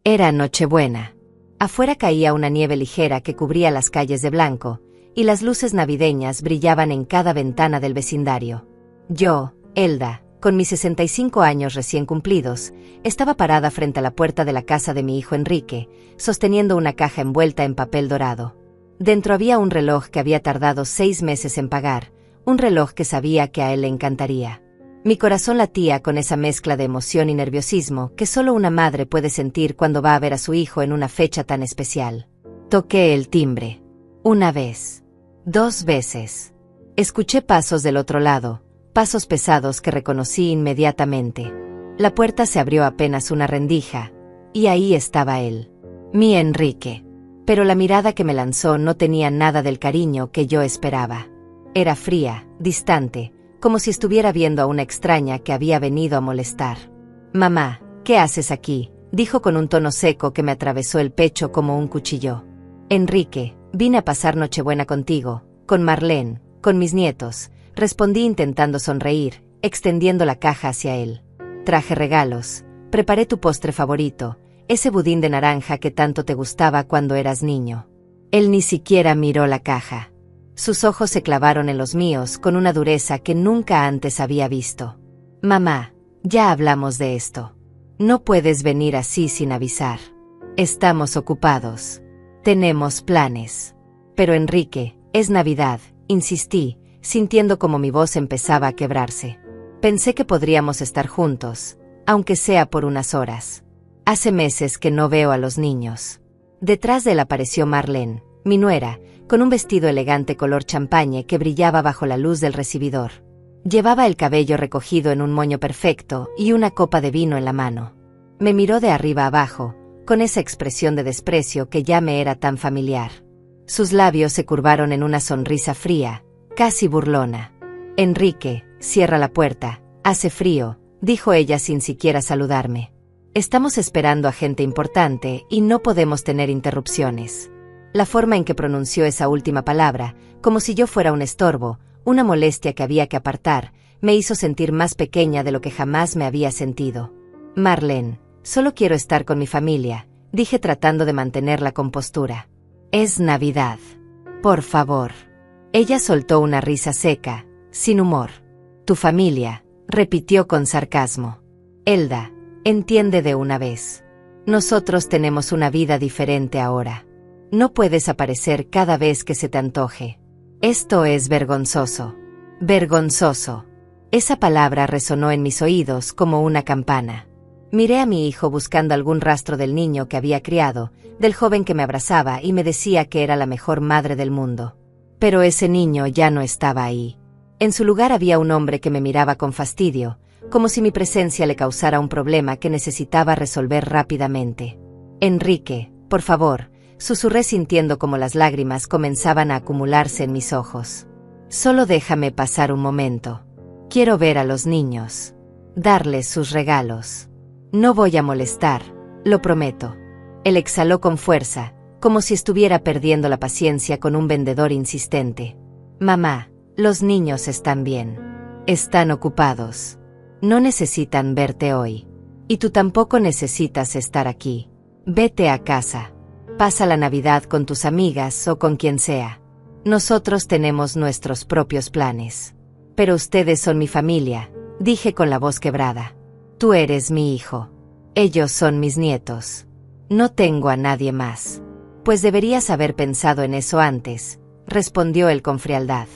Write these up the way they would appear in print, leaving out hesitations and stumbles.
Era Nochebuena. Afuera caía una nieve ligera que cubría las calles de blanco, y las luces navideñas brillaban en cada ventana del vecindario. Yo, Elda, con mis 65 años recién cumplidos, estaba parada frente a la puerta de la casa de mi hijo Enrique, sosteniendo una caja envuelta en papel dorado. Dentro había un reloj que había tardado 6 meses en pagar, un reloj que sabía que a él le encantaría. Mi corazón latía con esa mezcla de emoción y nerviosismo que solo una madre puede sentir cuando va a ver a su hijo en una fecha tan especial. Toqué el timbre. 1 vez. 2 veces. Escuché pasos del otro lado, pasos pesados que reconocí inmediatamente. La puerta se abrió apenas una rendija, y ahí estaba él. Mi Enrique. Pero la mirada que me lanzó no tenía nada del cariño que yo esperaba. Era fría, distante, como si estuviera viendo a una extraña que había venido a molestar. «Mamá, ¿qué haces aquí?», dijo con un tono seco que me atravesó el pecho como un cuchillo. «Enrique, vine a pasar Nochebuena contigo, con Marlene, con mis nietos», respondí intentando sonreír, extendiendo la caja hacia él. «Traje regalos, preparé tu postre favorito, ese budín de naranja que tanto te gustaba cuando eras niño». Él ni siquiera miró la caja. Sus ojos se clavaron en los míos con una dureza que nunca antes había visto. «Mamá, ya hablamos de esto. No puedes venir así sin avisar. Estamos ocupados. Tenemos planes». «Pero Enrique, es Navidad», insistí, sintiendo como mi voz empezaba a quebrarse. «Pensé que podríamos estar juntos, aunque sea por unas horas. Hace meses que no veo a los niños». Detrás de él apareció Marlene, mi nuera, con un vestido elegante color champañe que brillaba bajo la luz del recibidor. Llevaba el cabello recogido en un moño perfecto y una copa de vino en la mano. Me miró de arriba abajo, con esa expresión de desprecio que ya me era tan familiar. Sus labios se curvaron en una sonrisa fría, casi burlona. «Enrique, cierra la puerta, hace frío», dijo ella sin siquiera saludarme. «Estamos esperando a gente importante y no podemos tener interrupciones». La forma en que pronunció esa última palabra, como si yo fuera un estorbo, una molestia que había que apartar, me hizo sentir más pequeña de lo que jamás me había sentido. «Marlene, solo quiero estar con mi familia», dije tratando de mantener la compostura. «Es Navidad. Por favor». Ella soltó una risa seca, sin humor. «Tu familia», repitió con sarcasmo. «Elda, entiende de una vez. Nosotros tenemos una vida diferente ahora. No puedes aparecer cada vez que se te antoje. Esto es vergonzoso. Vergonzoso». Esa palabra resonó en mis oídos como una campana. Miré a mi hijo buscando algún rastro del niño que había criado, del joven que me abrazaba y me decía que era la mejor madre del mundo. Pero ese niño ya no estaba ahí. En su lugar había un hombre que me miraba con fastidio, como si mi presencia le causara un problema que necesitaba resolver rápidamente. «Enrique, por favor», susurré sintiendo como las lágrimas comenzaban a acumularse en mis ojos. «Solo déjame pasar un momento. Quiero ver a los niños. Darles sus regalos. No voy a molestar, lo prometo». Él exhaló con fuerza, como si estuviera perdiendo la paciencia con un vendedor insistente. «Mamá, los niños están bien. Están ocupados. No necesitan verte hoy. Y tú tampoco necesitas estar aquí. Vete a casa. Pasa la Navidad con tus amigas o con quien sea. Nosotros tenemos nuestros propios planes. Pero ustedes son mi familia», dije con la voz quebrada. «Tú eres mi hijo. Ellos son mis nietos. No tengo a nadie más». «Pues deberías haber pensado en eso antes», respondió él con frialdad.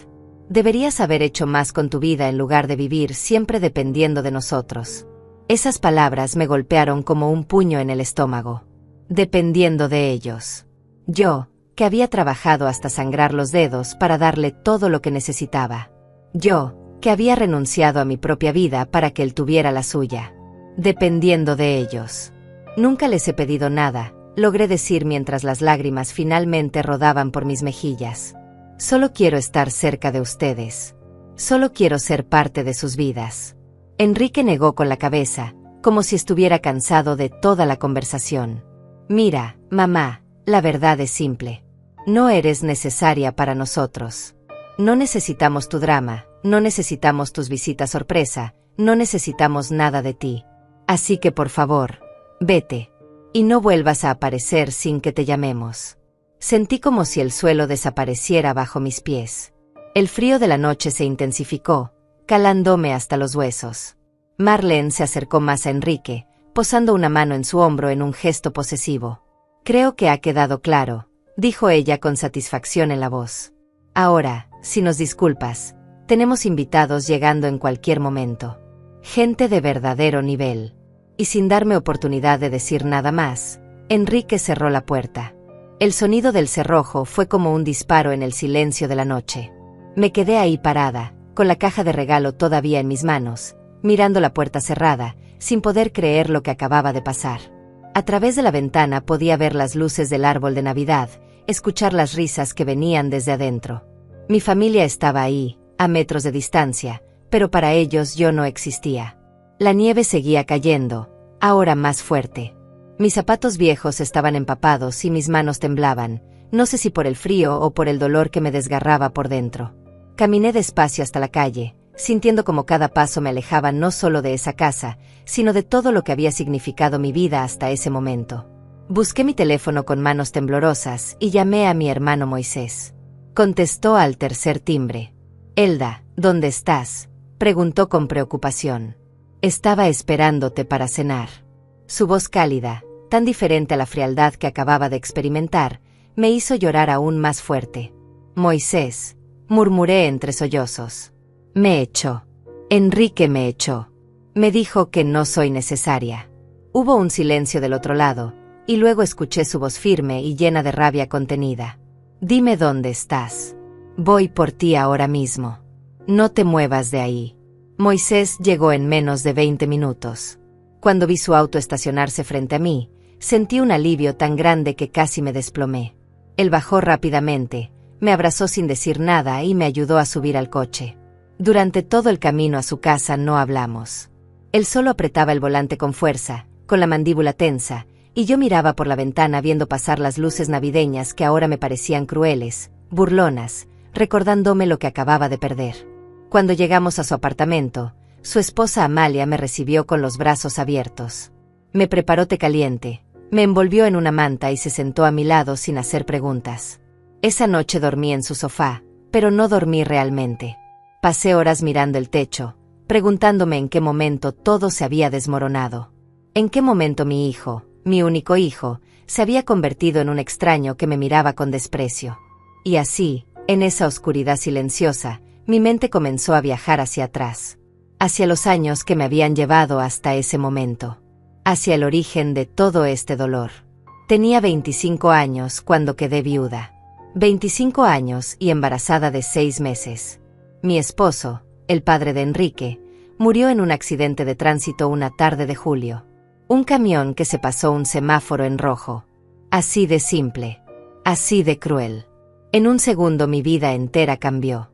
«Deberías haber hecho más con tu vida en lugar de vivir siempre dependiendo de nosotros». Esas palabras me golpearon como un puño en el estómago. Dependiendo de ellos. Yo, que había trabajado hasta sangrar los dedos para darle todo lo que necesitaba. Yo, que había renunciado a mi propia vida para que él tuviera la suya. Dependiendo de ellos. «Nunca les he pedido nada», logré decir mientras las lágrimas finalmente rodaban por mis mejillas. «Solo quiero estar cerca de ustedes. Solo quiero ser parte de sus vidas». Enrique negó con la cabeza, como si estuviera cansado de toda la conversación. «Mira, mamá, la verdad es simple. No eres necesaria para nosotros. No necesitamos tu drama, no necesitamos tus visitas sorpresa, no necesitamos nada de ti. Así que por favor, vete. Y no vuelvas a aparecer sin que te llamemos. Sentí como si el suelo desapareciera bajo mis pies. El frío de la noche se intensificó, calándome hasta los huesos. Marlene se acercó más a Enrique, posando una mano en su hombro en un gesto posesivo. Creo que ha quedado claro, dijo ella con satisfacción en la voz. Ahora, si nos disculpas, tenemos invitados llegando en cualquier momento. Gente de verdadero nivel. Y sin darme oportunidad de decir nada más, Enrique cerró la puerta. El sonido del cerrojo fue como un disparo en el silencio de la noche. Me quedé ahí parada, con la caja de regalo todavía en mis manos, mirando la puerta cerrada, sin poder creer lo que acababa de pasar. A través de la ventana podía ver las luces del árbol de Navidad, escuchar las risas que venían desde adentro. Mi familia estaba ahí, a metros de distancia, pero para ellos yo no existía. La nieve seguía cayendo, ahora más fuerte. Mis zapatos viejos estaban empapados y mis manos temblaban, no sé si por el frío o por el dolor que me desgarraba por dentro. Caminé despacio hasta la calle, sintiendo como cada paso me alejaba no solo de esa casa, sino de todo lo que había significado mi vida hasta ese momento. Busqué mi teléfono con manos temblorosas y llamé a mi hermano Moisés. Contestó al tercer timbre. «Elda, ¿dónde estás?», preguntó con preocupación. «Estaba esperándote para cenar». Su voz cálida, tan diferente a la frialdad que acababa de experimentar, me hizo llorar aún más fuerte. «Moisés», murmuré entre sollozos. «Me echó. Enrique me echó. Me dijo que no soy necesaria». Hubo un silencio del otro lado, y luego escuché su voz firme y llena de rabia contenida. «Dime dónde estás. Voy por ti ahora mismo. No te muevas de ahí». Moisés llegó en menos de 20 minutos. Cuando vi su auto estacionarse frente a mí, sentí un alivio tan grande que casi me desplomé. Él bajó rápidamente, me abrazó sin decir nada y me ayudó a subir al coche. Durante todo el camino a su casa no hablamos. Él solo apretaba el volante con fuerza, con la mandíbula tensa, y yo miraba por la ventana viendo pasar las luces navideñas que ahora me parecían crueles, burlonas, recordándome lo que acababa de perder. Cuando llegamos a su apartamento, su esposa Amalia me recibió con los brazos abiertos. Me preparó té caliente, me envolvió en una manta y se sentó a mi lado sin hacer preguntas. Esa noche dormí en su sofá, pero no dormí realmente. Pasé horas mirando el techo, preguntándome en qué momento todo se había desmoronado. En qué momento mi hijo, mi único hijo, se había convertido en un extraño que me miraba con desprecio. Y así, en esa oscuridad silenciosa, mi mente comenzó a viajar hacia atrás, hacia los años que me habían llevado hasta ese momento, hacia el origen de todo este dolor. Tenía 25 años cuando quedé viuda. 25 años y embarazada de 6 meses. Mi esposo, el padre de Enrique, murió en un accidente de tránsito una tarde de julio. Un camión que se pasó un semáforo en rojo. Así de simple, así de cruel. En un segundo mi vida entera cambió.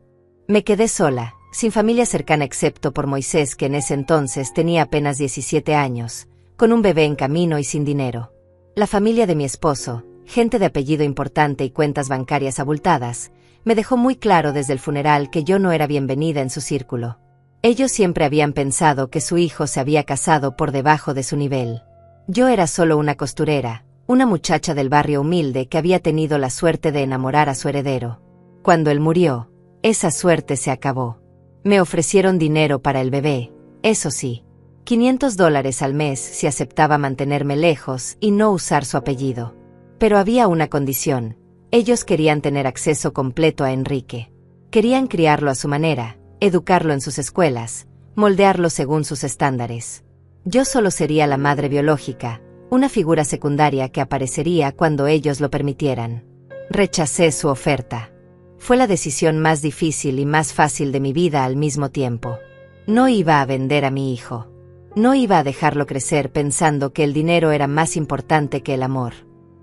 Me quedé sola, sin familia cercana excepto por Moisés, que en ese entonces tenía apenas 17 años, con un bebé en camino y sin dinero. La familia de mi esposo, gente de apellido importante y cuentas bancarias abultadas, me dejó muy claro desde el funeral que yo no era bienvenida en su círculo. Ellos siempre habían pensado que su hijo se había casado por debajo de su nivel. Yo era solo una costurera, una muchacha del barrio humilde que había tenido la suerte de enamorar a su heredero. Cuando él murió, esa suerte se acabó. Me ofrecieron dinero para el bebé, eso sí, $500 al mes si aceptaba mantenerme lejos y no usar su apellido. Pero había una condición: ellos querían tener acceso completo a Enrique. Querían criarlo a su manera, educarlo en sus escuelas, moldearlo según sus estándares. Yo solo sería la madre biológica, una figura secundaria que aparecería cuando ellos lo permitieran. Rechacé su oferta. Fue la decisión más difícil y más fácil de mi vida al mismo tiempo. No iba a vender a mi hijo. No iba a dejarlo crecer pensando que el dinero era más importante que el amor.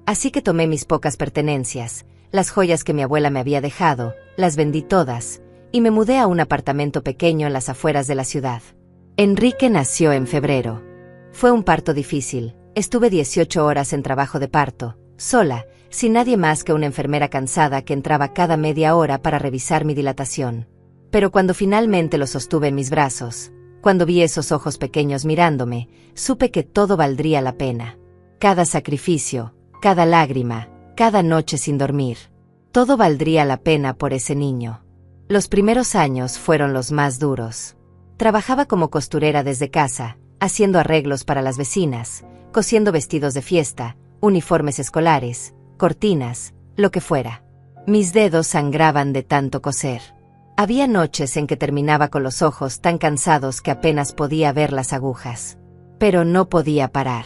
Así que tomé mis pocas pertenencias, las joyas que mi abuela me había dejado, las vendí todas, y me mudé a un apartamento pequeño en las afueras de la ciudad. Enrique nació en febrero. Fue un parto difícil. Estuve 18 horas en trabajo de parto, sola, sin nadie más que una enfermera cansada que entraba cada media hora para revisar mi dilatación. Pero cuando finalmente lo sostuve en mis brazos, cuando vi esos ojos pequeños mirándome, supe que todo valdría la pena. Cada sacrificio, cada lágrima, cada noche sin dormir. Todo valdría la pena por ese niño. Los primeros años fueron los más duros. Trabajaba como costurera desde casa, haciendo arreglos para las vecinas, cosiendo vestidos de fiesta, uniformes escolares, cortinas, lo que fuera. Mis dedos sangraban de tanto coser. Había noches en que terminaba con los ojos tan cansados que apenas podía ver las agujas. Pero no podía parar.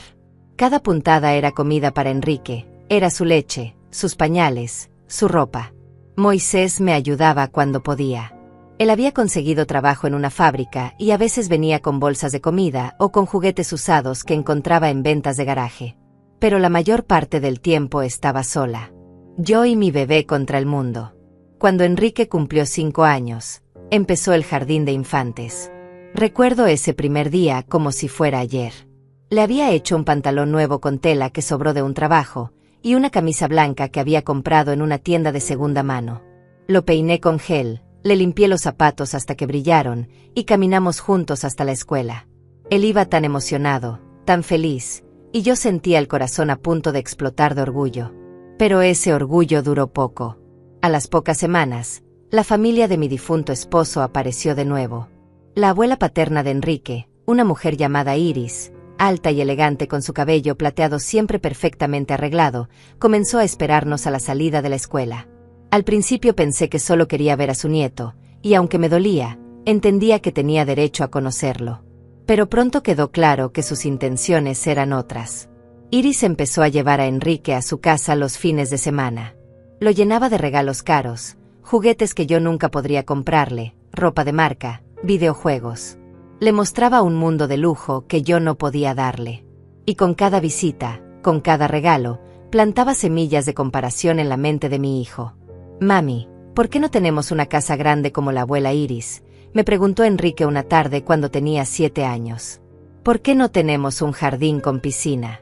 Cada puntada era comida para Enrique, era su leche, sus pañales, su ropa. Moisés me ayudaba cuando podía. Él había conseguido trabajo en una fábrica y a veces venía con bolsas de comida o con juguetes usados que encontraba en ventas de garaje. Pero la mayor parte del tiempo estaba sola. Yo y mi bebé contra el mundo. Cuando Enrique cumplió 5 años, empezó el jardín de infantes. Recuerdo ese primer día como si fuera ayer. Le había hecho un pantalón nuevo con tela que sobró de un trabajo, y una camisa blanca que había comprado en una tienda de segunda mano. Lo peiné con gel, le limpié los zapatos hasta que brillaron, y caminamos juntos hasta la escuela. Él iba tan emocionado, tan feliz, y yo sentía el corazón a punto de explotar de orgullo. Pero ese orgullo duró poco. A las pocas semanas, la familia de mi difunto esposo apareció de nuevo. La abuela paterna de Enrique, una mujer llamada Iris, alta y elegante con su cabello plateado siempre perfectamente arreglado, comenzó a esperarnos a la salida de la escuela. Al principio pensé que solo quería ver a su nieto, y aunque me dolía, entendía que tenía derecho a conocerlo. Pero pronto quedó claro que sus intenciones eran otras. Iris empezó a llevar a Enrique a su casa los fines de semana. Lo llenaba de regalos caros, juguetes que yo nunca podría comprarle, ropa de marca, videojuegos. Le mostraba un mundo de lujo que yo no podía darle. Y con cada visita, con cada regalo, plantaba semillas de comparación en la mente de mi hijo. «Mami, ¿por qué no tenemos una casa grande como la abuela Iris?», me preguntó Enrique una tarde cuando tenía 7 años. «¿Por qué no tenemos un jardín con piscina?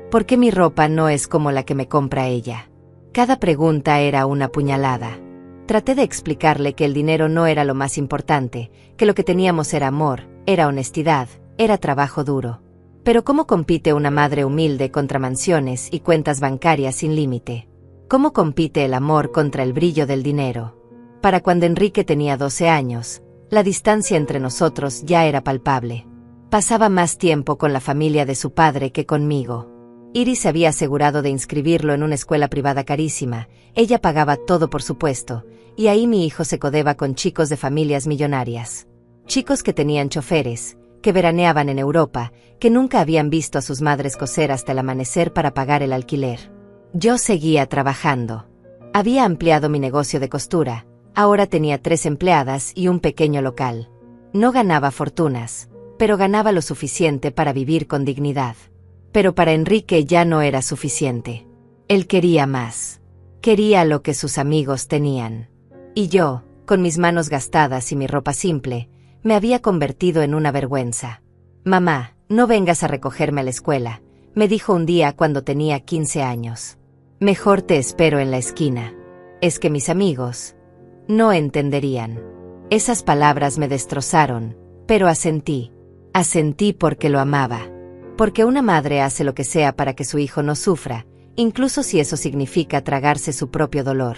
¿Por qué mi ropa no es como la que me compra ella?». Cada pregunta era una puñalada. Traté de explicarle que el dinero no era lo más importante, que lo que teníamos era amor, era honestidad, era trabajo duro. Pero ¿cómo compite una madre humilde contra mansiones y cuentas bancarias sin límite? ¿Cómo compite el amor contra el brillo del dinero? Para cuando Enrique tenía 12 años, la distancia entre nosotros ya era palpable. Pasaba más tiempo con la familia de su padre que conmigo. Iris se había asegurado de inscribirlo en una escuela privada carísima, ella pagaba todo por supuesto, y ahí mi hijo se codeba con chicos de familias millonarias. Chicos que tenían choferes, que veraneaban en Europa, que nunca habían visto a sus madres coser hasta el amanecer para pagar el alquiler. Yo seguía trabajando. Había ampliado mi negocio de costura, ahora tenía 3 empleadas y un pequeño local. No ganaba fortunas, pero ganaba lo suficiente para vivir con dignidad. Pero para Enrique ya no era suficiente. Él quería más. Quería lo que sus amigos tenían. Y yo, con mis manos gastadas y mi ropa simple, me había convertido en una vergüenza. «Mamá, no vengas a recogerme a la escuela», me dijo un día cuando tenía 15 años. «Mejor te espero en la esquina». Es que mis amigos no entenderían. Esas palabras me destrozaron, pero asentí. Asentí porque lo amaba. Porque una madre hace lo que sea para que su hijo no sufra, incluso si eso significa tragarse su propio dolor.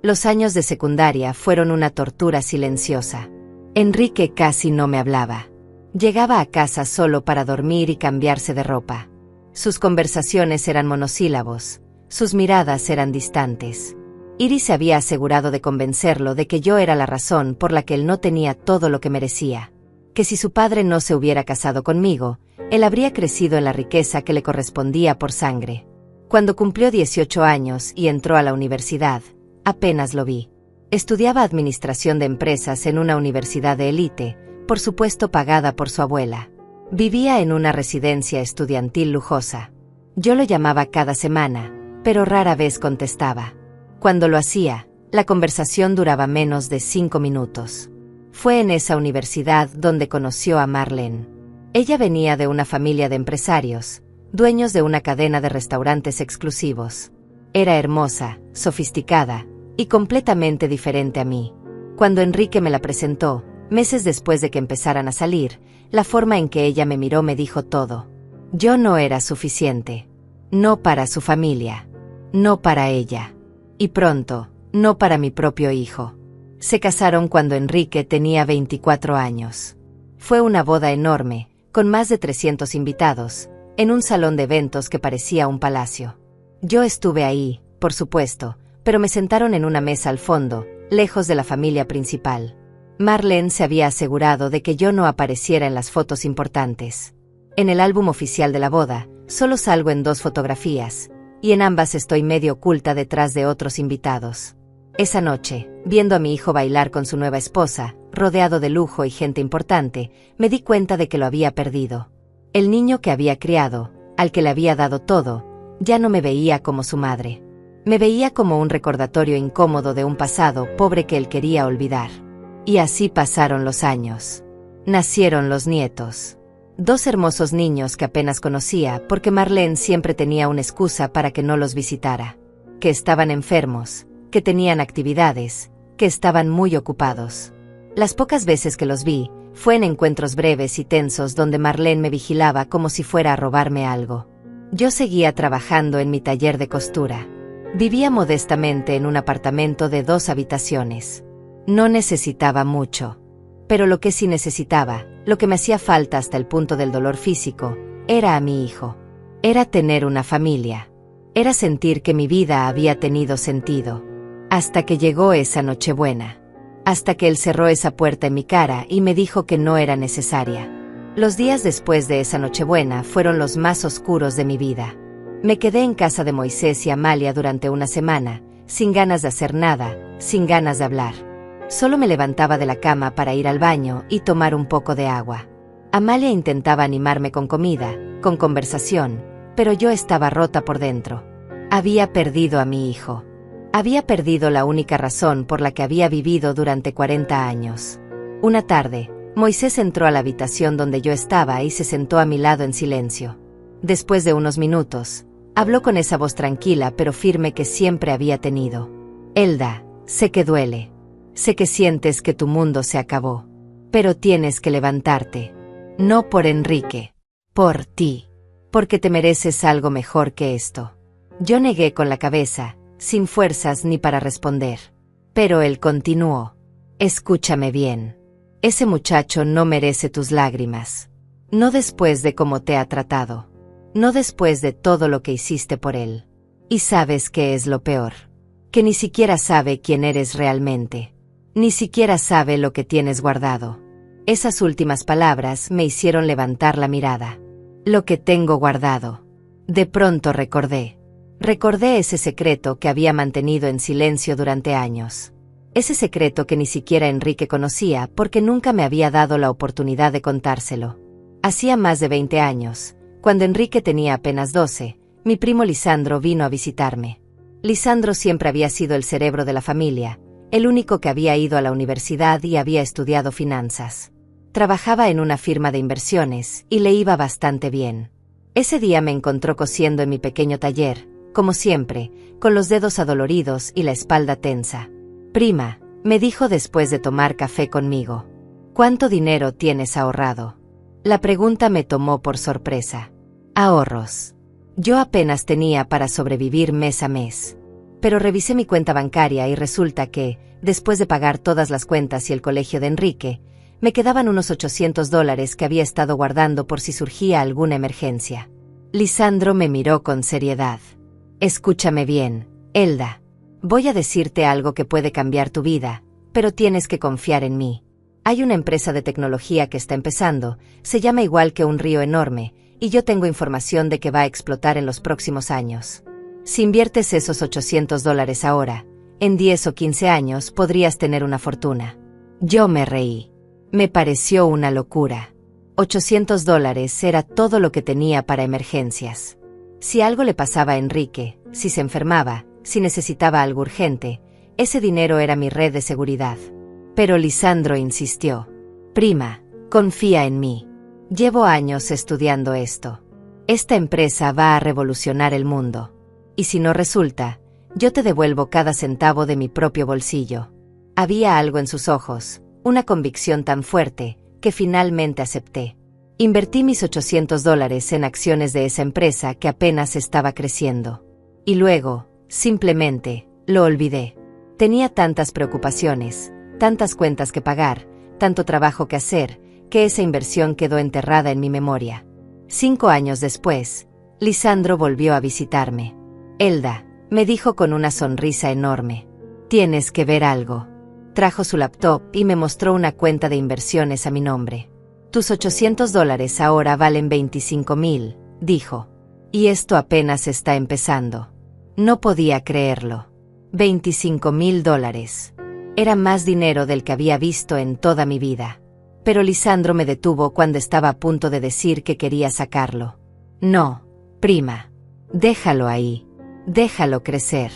Los años de secundaria fueron una tortura silenciosa. Enrique casi no me hablaba. Llegaba a casa solo para dormir y cambiarse de ropa. Sus conversaciones eran monosílabos, sus miradas eran distantes. Iris se había asegurado de convencerlo de que yo era la razón por la que él no tenía todo lo que merecía. Que si su padre no se hubiera casado conmigo, él habría crecido en la riqueza que le correspondía por sangre. Cuando cumplió 18 años y entró a la universidad, apenas lo vi. Estudiaba administración de empresas en una universidad de élite, por supuesto pagada por su abuela. Vivía en una residencia estudiantil lujosa. Yo lo llamaba cada semana, pero rara vez contestaba. Cuando lo hacía, la conversación duraba menos de 5 minutos. Fue en esa universidad donde conoció a Marlene. Ella venía de una familia de empresarios, dueños de una cadena de restaurantes exclusivos. Era hermosa, sofisticada y completamente diferente a mí. Cuando Enrique me la presentó, meses después de que empezaran a salir, la forma en que ella me miró me dijo todo. Yo no era suficiente. No para su familia. No para ella. Y pronto, no para mi propio hijo. Se casaron cuando Enrique tenía 24 años. Fue una boda enorme, con más de 300 invitados, en un salón de eventos que parecía un palacio. Yo estuve ahí, por supuesto, pero me sentaron en una mesa al fondo, lejos de la familia principal. Marlene se había asegurado de que yo no apareciera en las fotos importantes. En el álbum oficial de la boda, solo salgo en 2 fotografías, y en ambas estoy medio oculta detrás de otros invitados. Esa noche, viendo a mi hijo bailar con su nueva esposa, rodeado de lujo y gente importante, me di cuenta de que lo había perdido. El niño que había criado, al que le había dado todo, ya no me veía como su madre. Me veía como un recordatorio incómodo de un pasado pobre que él quería olvidar. Y así pasaron los años. Nacieron los nietos. 2 hermosos niños que apenas conocía porque Marlene siempre tenía una excusa para que no los visitara. Que estaban enfermos, que tenían actividades, que estaban muy ocupados. Las pocas veces que los vi, fue en encuentros breves y tensos donde Marlene me vigilaba como si fuera a robarme algo. Yo seguía trabajando en mi taller de costura. Vivía modestamente en un apartamento de 2 habitaciones. No necesitaba mucho. Pero lo que sí necesitaba, lo que me hacía falta hasta el punto del dolor físico, era a mi hijo. Era tener una familia. Era sentir que mi vida había tenido sentido. Hasta que llegó esa Nochebuena. Hasta que él cerró esa puerta en mi cara y me dijo que no era necesaria. Los días después de esa Nochebuena fueron los más oscuros de mi vida. Me quedé en casa de Moisés y Amalia durante una semana, sin ganas de hacer nada, sin ganas de hablar. Solo me levantaba de la cama para ir al baño y tomar un poco de agua. Amalia intentaba animarme con comida, con conversación, pero yo estaba rota por dentro. Había perdido a mi hijo. Había perdido la única razón por la que había vivido durante 40 años. Una tarde, Moisés entró a la habitación donde yo estaba y se sentó a mi lado en silencio. Después de unos minutos, habló con esa voz tranquila pero firme que siempre había tenido. Elda, sé que duele. Sé que sientes que tu mundo se acabó. Pero tienes que levantarte. No por Enrique. Por ti. Porque te mereces algo mejor que esto. Yo negué con la cabeza, sin fuerzas ni para responder. Pero él continuó. Escúchame bien. Ese muchacho no merece tus lágrimas. No después de cómo te ha tratado. No después de todo lo que hiciste por él. Y sabes qué es lo peor. Que ni siquiera sabe quién eres realmente. Ni siquiera sabe lo que tienes guardado. Esas últimas palabras me hicieron levantar la mirada. Lo que tengo guardado. De pronto recordé. Recordé ese secreto que había mantenido en silencio durante años. Ese secreto que ni siquiera Enrique conocía porque nunca me había dado la oportunidad de contárselo. Hacía más de 20 años, cuando Enrique tenía apenas 12, mi primo Lisandro vino a visitarme. Lisandro siempre había sido el cerebro de la familia, el único que había ido a la universidad y había estudiado finanzas. Trabajaba en una firma de inversiones y le iba bastante bien. Ese día me encontró cosiendo en mi pequeño taller, como siempre, con los dedos adoloridos y la espalda tensa. Prima, me dijo después de tomar café conmigo. ¿Cuánto dinero tienes ahorrado? La pregunta me tomó por sorpresa. Ahorros. Yo apenas tenía para sobrevivir mes a mes. Pero revisé mi cuenta bancaria y resulta que, después de pagar todas las cuentas y el colegio de Enrique, me quedaban unos $800 que había estado guardando por si surgía alguna emergencia. Lisandro me miró con seriedad. Escúchame bien, Elda. Voy a decirte algo que puede cambiar tu vida, pero tienes que confiar en mí. Hay una empresa de tecnología que está empezando, se llama igual que un río enorme, y yo tengo información de que va a explotar en los próximos años. Si inviertes esos $800 ahora, en 10 o 15 años podrías tener una fortuna. Yo me reí. Me pareció una locura. $800 era todo lo que tenía para emergencias. Si algo le pasaba a Enrique, si se enfermaba, si necesitaba algo urgente, ese dinero era mi red de seguridad. Pero Lisandro insistió. Prima, confía en mí. Llevo años estudiando esto. Esta empresa va a revolucionar el mundo. Y si no resulta, yo te devuelvo cada centavo de mi propio bolsillo. Había algo en sus ojos, una convicción tan fuerte, que finalmente acepté. Invertí mis $800 en acciones de esa empresa que apenas estaba creciendo. Y luego, simplemente, lo olvidé. Tenía tantas preocupaciones, tantas cuentas que pagar, tanto trabajo que hacer, que esa inversión quedó enterrada en mi memoria. 5 años después, Lisandro volvió a visitarme. Elda, me dijo con una sonrisa enorme. Tienes que ver algo. Trajo su laptop y me mostró una cuenta de inversiones a mi nombre. Tus $800 ahora valen 25,000, dijo. Y esto apenas está empezando. No podía creerlo. $25,000. Era más dinero del que había visto en toda mi vida. Pero Lisandro me detuvo cuando estaba a punto de decir que quería sacarlo. No, prima. Déjalo ahí. Déjalo crecer.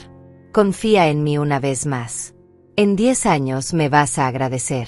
Confía en mí una vez más. En 10 años me vas a agradecer.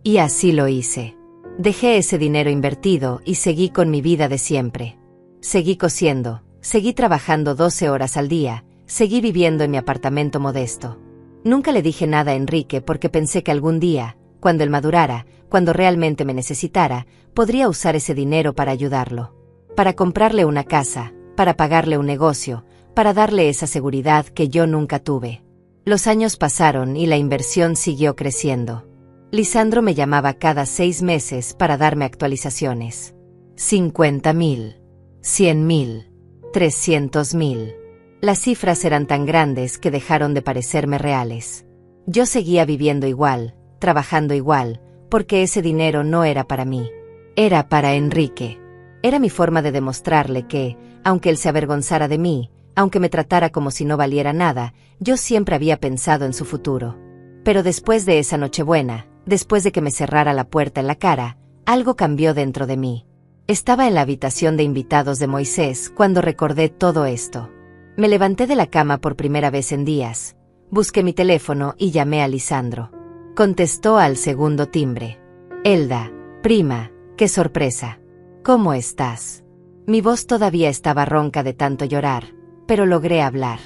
Y así lo hice. Dejé ese dinero invertido y seguí con mi vida de siempre. Seguí cosiendo, seguí trabajando 12 horas al día, seguí viviendo en mi apartamento modesto. Nunca le dije nada a Enrique porque pensé que algún día, cuando él madurara, cuando realmente me necesitara, podría usar ese dinero para ayudarlo. Para comprarle una casa, para pagarle un negocio, para darle esa seguridad que yo nunca tuve. Los años pasaron y la inversión siguió creciendo. Lisandro me llamaba cada 6 meses para darme actualizaciones. 50,000, 100,000, 300,000. Las cifras eran tan grandes que dejaron de parecerme reales. Yo seguía viviendo igual, trabajando igual, porque ese dinero no era para mí. Era para Enrique. Era mi forma de demostrarle que, aunque él se avergonzara de mí, aunque me tratara como si no valiera nada, yo siempre había pensado en su futuro. Pero después de esa Nochebuena, después de que me cerrara la puerta en la cara, algo cambió dentro de mí. Estaba en la habitación de invitados de Moisés cuando recordé todo esto. Me levanté de la cama por primera vez en días. Busqué mi teléfono y llamé a Lisandro. Contestó al segundo timbre. Elda, prima, qué sorpresa. ¿Cómo estás? Mi voz todavía estaba ronca de tanto llorar, pero logré hablar.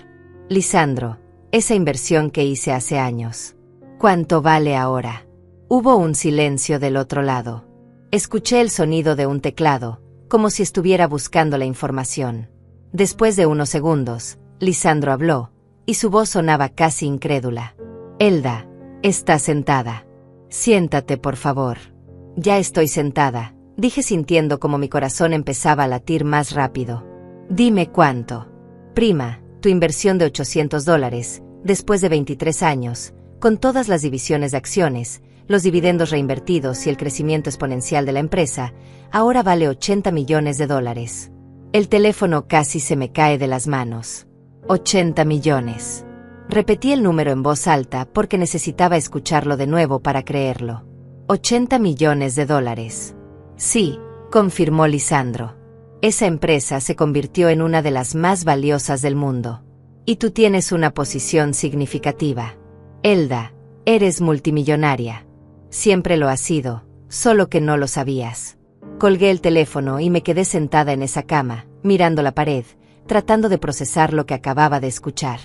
Lisandro, esa inversión que hice hace años. ¿Cuánto vale ahora? Hubo un silencio del otro lado. Escuché el sonido de un teclado, como si estuviera buscando la información. Después de unos segundos, Lisandro habló, y su voz sonaba casi incrédula. Elda, está sentada. Siéntate, por favor. Ya estoy sentada, dije sintiendo como mi corazón empezaba a latir más rápido. Dime cuánto. Prima, tu inversión de $800, después de 23 años, con todas las divisiones de acciones, los dividendos reinvertidos y el crecimiento exponencial de la empresa, ahora vale $80 millones. El teléfono casi se me cae de las manos. 80 millones. Repetí el número en voz alta porque necesitaba escucharlo de nuevo para creerlo. $80 millones. Sí, confirmó Lisandro. Esa empresa se convirtió en una de las más valiosas del mundo. Y tú tienes una posición significativa. Elda, eres multimillonaria. Siempre lo has sido, solo que no lo sabías. Colgué el teléfono y me quedé sentada en esa cama, mirando la pared, tratando de procesar lo que acababa de escuchar.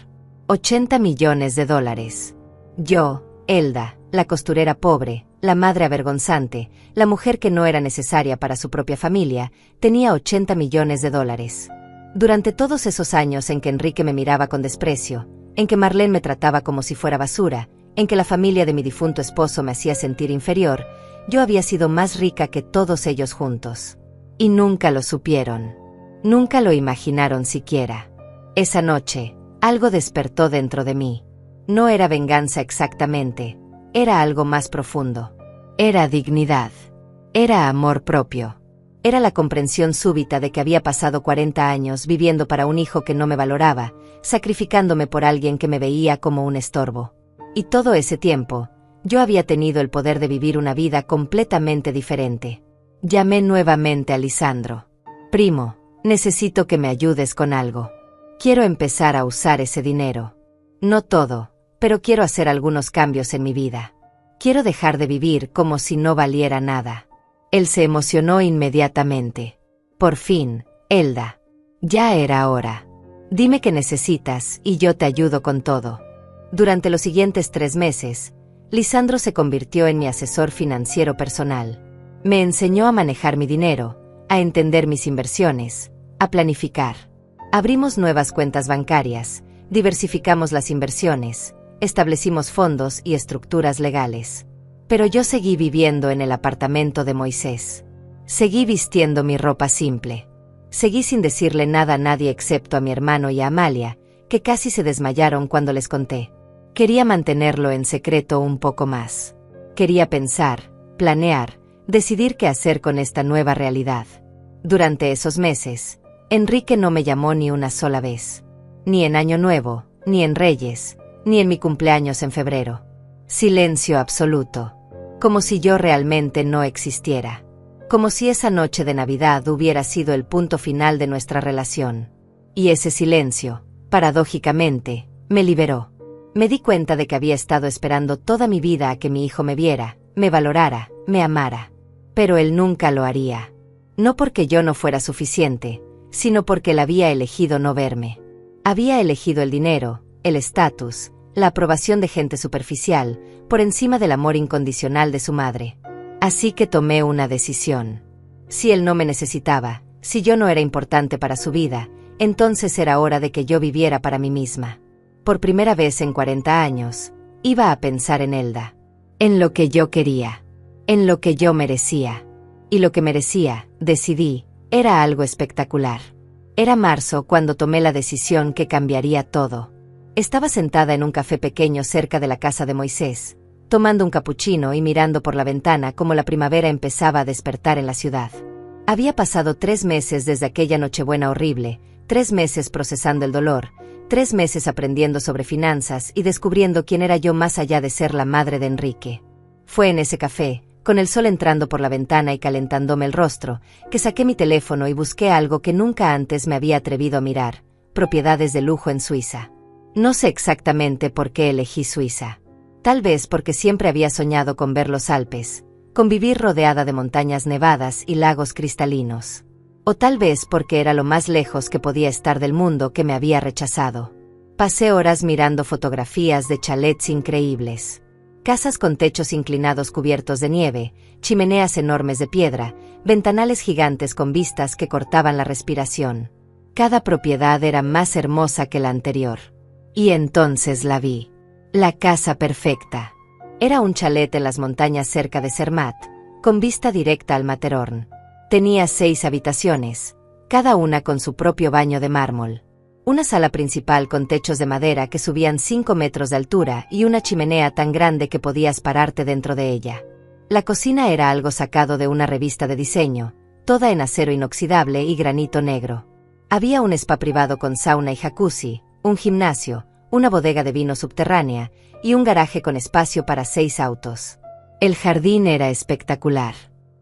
$80 millones. Yo, Elda, la costurera pobre, la madre avergonzante, la mujer que no era necesaria para su propia familia, tenía $80 millones. Durante todos esos años en que Enrique me miraba con desprecio, en que Marlene me trataba como si fuera basura, en que la familia de mi difunto esposo me hacía sentir inferior, yo había sido más rica que todos ellos juntos. Y nunca lo supieron. Nunca lo imaginaron siquiera. Esa noche, algo despertó dentro de mí. No era venganza exactamente, era algo más profundo. Era dignidad. Era amor propio. Era la comprensión súbita de que había pasado 40 años viviendo para un hijo que no me valoraba, sacrificándome por alguien que me veía como un estorbo. Y todo ese tiempo, yo había tenido el poder de vivir una vida completamente diferente. Llamé nuevamente a Lisandro. Primo, necesito que me ayudes con algo. Quiero empezar a usar ese dinero. No todo, pero quiero hacer algunos cambios en mi vida. Quiero dejar de vivir como si no valiera nada. Él se emocionó inmediatamente. Por fin, Elda. Ya era hora. Dime qué necesitas y yo te ayudo con todo. Durante los siguientes 3 meses, Lisandro se convirtió en mi asesor financiero personal. Me enseñó a manejar mi dinero, a entender mis inversiones, a planificar. Abrimos nuevas cuentas bancarias, diversificamos las inversiones, establecimos fondos y estructuras legales. Pero yo seguí viviendo en el apartamento de Moisés. Seguí vistiendo mi ropa simple. Seguí sin decirle nada a nadie excepto a mi hermano y a Amalia, que casi se desmayaron cuando les conté. Quería mantenerlo en secreto un poco más. Quería pensar, planear, decidir qué hacer con esta nueva realidad. Durante esos meses, Enrique no me llamó ni una sola vez. Ni en Año Nuevo, ni en Reyes, ni en mi cumpleaños en febrero. Silencio absoluto. Como si yo realmente no existiera. Como si esa noche de Navidad hubiera sido el punto final de nuestra relación. Y ese silencio, paradójicamente, me liberó. Me di cuenta de que había estado esperando toda mi vida a que mi hijo me viera, me valorara, me amara. Pero él nunca lo haría. No porque yo no fuera suficiente, sino porque él había elegido no verme. Había elegido el dinero, el estatus, la aprobación de gente superficial, por encima del amor incondicional de su madre. Así que tomé una decisión. Si él no me necesitaba, si yo no era importante para su vida, entonces era hora de que yo viviera para mí misma. Por primera vez en 40 años, iba a pensar en Elda. En lo que yo quería. En lo que yo merecía. Y lo que merecía, decidí, era algo espectacular. Era marzo cuando tomé la decisión que cambiaría todo. Estaba sentada en un café pequeño cerca de la casa de Moisés, tomando un capuchino y mirando por la ventana como la primavera empezaba a despertar en la ciudad. Había pasado 3 meses desde aquella Nochebuena horrible, 3 meses procesando el dolor, 3 meses aprendiendo sobre finanzas y descubriendo quién era yo más allá de ser la madre de Enrique. Fue en ese café, con el sol entrando por la ventana y calentándome el rostro, que saqué mi teléfono y busqué algo que nunca antes me había atrevido a mirar: propiedades de lujo en Suiza. No sé exactamente por qué elegí Suiza. Tal vez porque siempre había soñado con ver los Alpes, con vivir rodeada de montañas nevadas y lagos cristalinos. O tal vez porque era lo más lejos que podía estar del mundo que me había rechazado. Pasé horas mirando fotografías de chalets increíbles. Casas con techos inclinados cubiertos de nieve, chimeneas enormes de piedra, ventanales gigantes con vistas que cortaban la respiración. Cada propiedad era más hermosa que la anterior. Y entonces la vi. La casa perfecta. Era un chalet en las montañas cerca de Zermatt, con vista directa al Matterhorn. Tenía 6 habitaciones, cada una con su propio baño de mármol. Una sala principal con techos de madera que subían 5 metros de altura y una chimenea tan grande que podías pararte dentro de ella. La cocina era algo sacado de una revista de diseño, toda en acero inoxidable y granito negro. Había un spa privado con sauna y jacuzzi, un gimnasio, una bodega de vino subterránea y un garaje con espacio para 6 autos. El jardín era espectacular.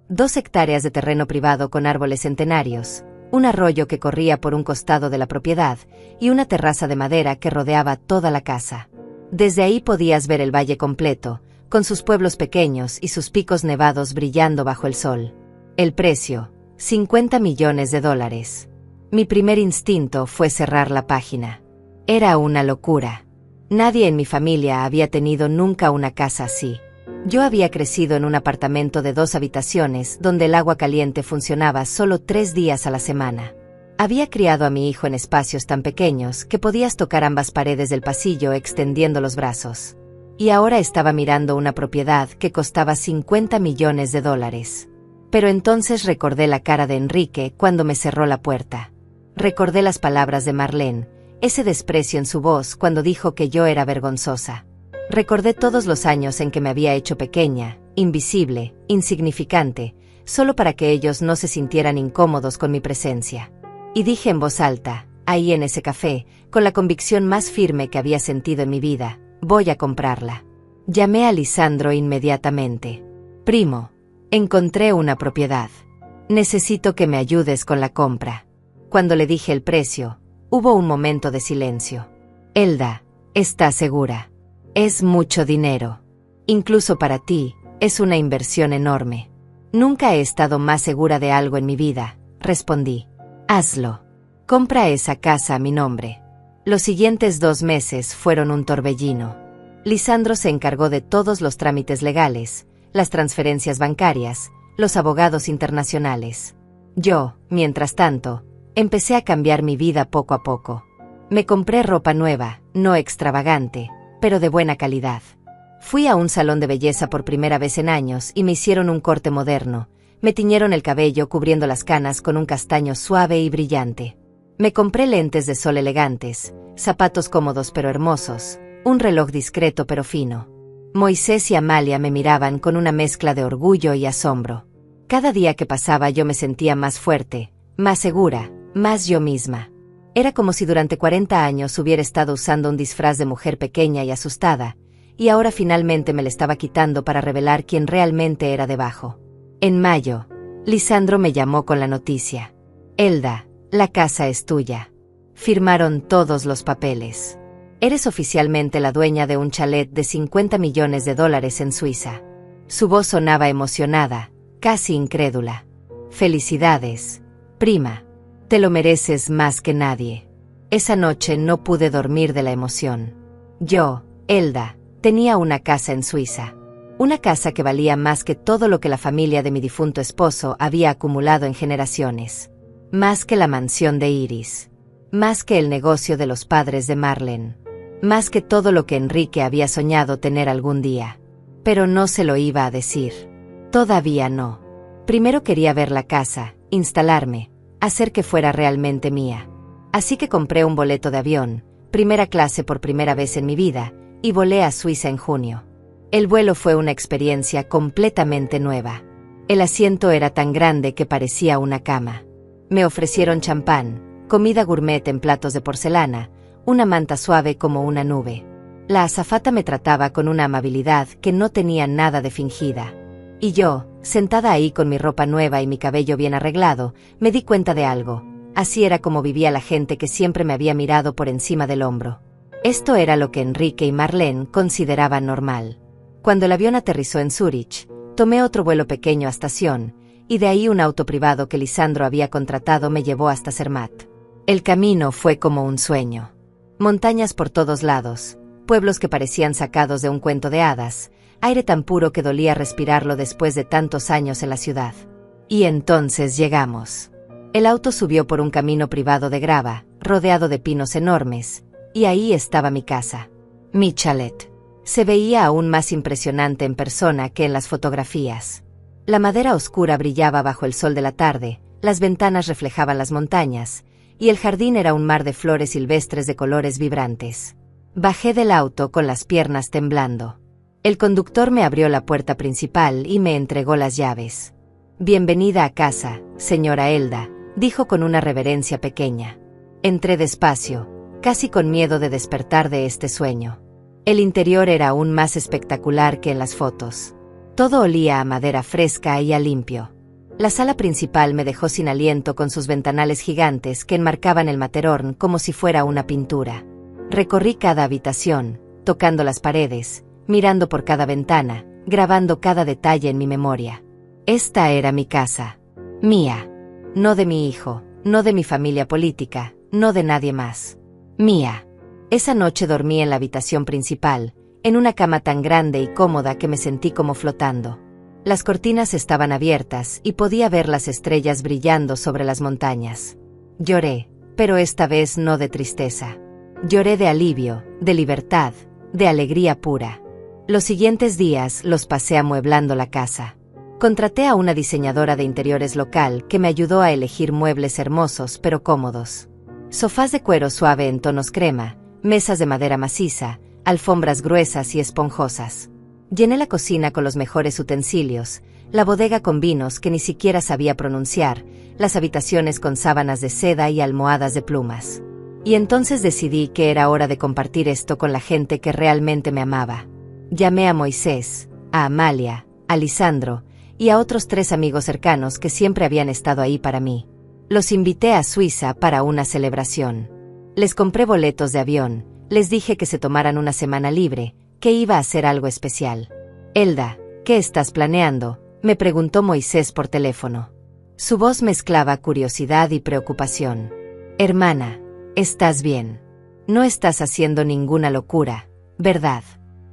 2 hectáreas de terreno privado con árboles centenarios, un arroyo que corría por un costado de la propiedad y una terraza de madera que rodeaba toda la casa. Desde ahí podías ver el valle completo, con sus pueblos pequeños y sus picos nevados brillando bajo el sol. El precio, $50 millones. Mi primer instinto fue cerrar la página. Era una locura. Nadie en mi familia había tenido nunca una casa así. Yo había crecido en un apartamento de 2 habitaciones donde el agua caliente funcionaba solo 3 días a la semana. Había criado a mi hijo en espacios tan pequeños que podías tocar ambas paredes del pasillo extendiendo los brazos. Y ahora estaba mirando una propiedad que costaba $50 millones. Pero entonces recordé la cara de Enrique cuando me cerró la puerta. Recordé las palabras de Marlene, ese desprecio en su voz cuando dijo que yo era vergonzosa. Recordé todos los años en que me había hecho pequeña, invisible, insignificante, solo para que ellos no se sintieran incómodos con mi presencia. Y dije en voz alta, ahí en ese café, con la convicción más firme que había sentido en mi vida: voy a comprarla. Llamé a Lisandro inmediatamente. Primo, encontré una propiedad. Necesito que me ayudes con la compra. Cuando le dije el precio, hubo un momento de silencio. Elda, ¿estás segura? Es mucho dinero. Incluso para ti, es una inversión enorme. Nunca he estado más segura de algo en mi vida, respondí. Hazlo. Compra esa casa a mi nombre. Los siguientes 2 meses fueron un torbellino. Lisandro se encargó de todos los trámites legales, las transferencias bancarias, los abogados internacionales. Yo, mientras tanto, empecé a cambiar mi vida poco a poco. Me compré ropa nueva, no extravagante, pero de buena calidad. Fui a un salón de belleza por primera vez en años y me hicieron un corte moderno. Me tiñeron el cabello cubriendo las canas con un castaño suave y brillante. Me compré lentes de sol elegantes, zapatos cómodos pero hermosos, un reloj discreto pero fino. Moisés y Amalia me miraban con una mezcla de orgullo y asombro. Cada día que pasaba yo me sentía más fuerte, más segura, más yo misma. Era como si durante 40 años hubiera estado usando un disfraz de mujer pequeña y asustada, y ahora finalmente me le estaba quitando para revelar quién realmente era debajo. En mayo, Lisandro me llamó con la noticia. Elda, la casa es tuya. Firmaron todos los papeles. Eres oficialmente la dueña de un chalet de $50 millones en Suiza. Su voz sonaba emocionada, casi incrédula. Felicidades, prima. Te lo mereces más que nadie. Esa noche no pude dormir de la emoción. Yo, Elda, tenía una casa en Suiza. Una casa que valía más que todo lo que la familia de mi difunto esposo había acumulado en generaciones. Más que la mansión de Iris. Más que el negocio de los padres de Marlene. Más que todo lo que Enrique había soñado tener algún día. Pero no se lo iba a decir. Todavía no. Primero quería ver la casa, instalarme, hacer que fuera realmente mía. Así que compré un boleto de avión, primera clase por primera vez en mi vida, y volé a Suiza en junio. El vuelo fue una experiencia completamente nueva. El asiento era tan grande que parecía una cama. Me ofrecieron champán, comida gourmet en platos de porcelana, una manta suave como una nube. La azafata me trataba con una amabilidad que no tenía nada de fingida. Y yo, sentada ahí con mi ropa nueva y mi cabello bien arreglado, me di cuenta de algo. Así era como vivía la gente que siempre me había mirado por encima del hombro. Esto era lo que Enrique y Marlene consideraban normal. Cuando el avión aterrizó en Zúrich, tomé otro vuelo pequeño hasta Sion, y de ahí un auto privado que Lisandro había contratado me llevó hasta Zermatt. El camino fue como un sueño. Montañas por todos lados, pueblos que parecían sacados de un cuento de hadas, aire tan puro que dolía respirarlo después de tantos años en la ciudad. Y entonces llegamos. El auto subió por un camino privado de grava, rodeado de pinos enormes, y ahí estaba mi casa. Mi chalet. Se veía aún más impresionante en persona que en las fotografías. La madera oscura brillaba bajo el sol de la tarde, las ventanas reflejaban las montañas, y el jardín era un mar de flores silvestres de colores vibrantes. Bajé del auto con las piernas temblando. El conductor me abrió la puerta principal y me entregó las llaves. Bienvenida a casa, señora Elda, dijo con una reverencia pequeña. Entré despacio, casi con miedo de despertar de este sueño. El interior era aún más espectacular que en las fotos. Todo olía a madera fresca y a limpio. La sala principal me dejó sin aliento con sus ventanales gigantes que enmarcaban el materón como si fuera una pintura. Recorrí cada habitación, tocando las paredes, mirando por cada ventana, grabando cada detalle en mi memoria. Esta era mi casa. Mía. No de mi hijo, no de mi familia política, no de nadie más. Mía. Esa noche dormí en la habitación principal, en una cama tan grande y cómoda que me sentí como flotando. Las cortinas estaban abiertas y podía ver las estrellas brillando sobre las montañas. Lloré, pero esta vez no de tristeza. Lloré de alivio, de libertad, de alegría pura. Los siguientes días los pasé amueblando la casa. Contraté a una diseñadora de interiores local que me ayudó a elegir muebles hermosos pero cómodos. Sofás de cuero suave en tonos crema, mesas de madera maciza, alfombras gruesas y esponjosas. Llené la cocina con los mejores utensilios, la bodega con vinos que ni siquiera sabía pronunciar, las habitaciones con sábanas de seda y almohadas de plumas. Y entonces decidí que era hora de compartir esto con la gente que realmente me amaba. Llamé a Moisés, a Amalia, a Lisandro y a otros 3 amigos cercanos que siempre habían estado ahí para mí. Los invité a Suiza para una celebración. Les compré boletos de avión, les dije que se tomaran una semana libre, que iba a hacer algo especial. Elda, ¿qué estás planeando?, me preguntó Moisés por teléfono. Su voz mezclaba curiosidad y preocupación. Hermana, ¿estás bien? No estás haciendo ninguna locura, ¿verdad?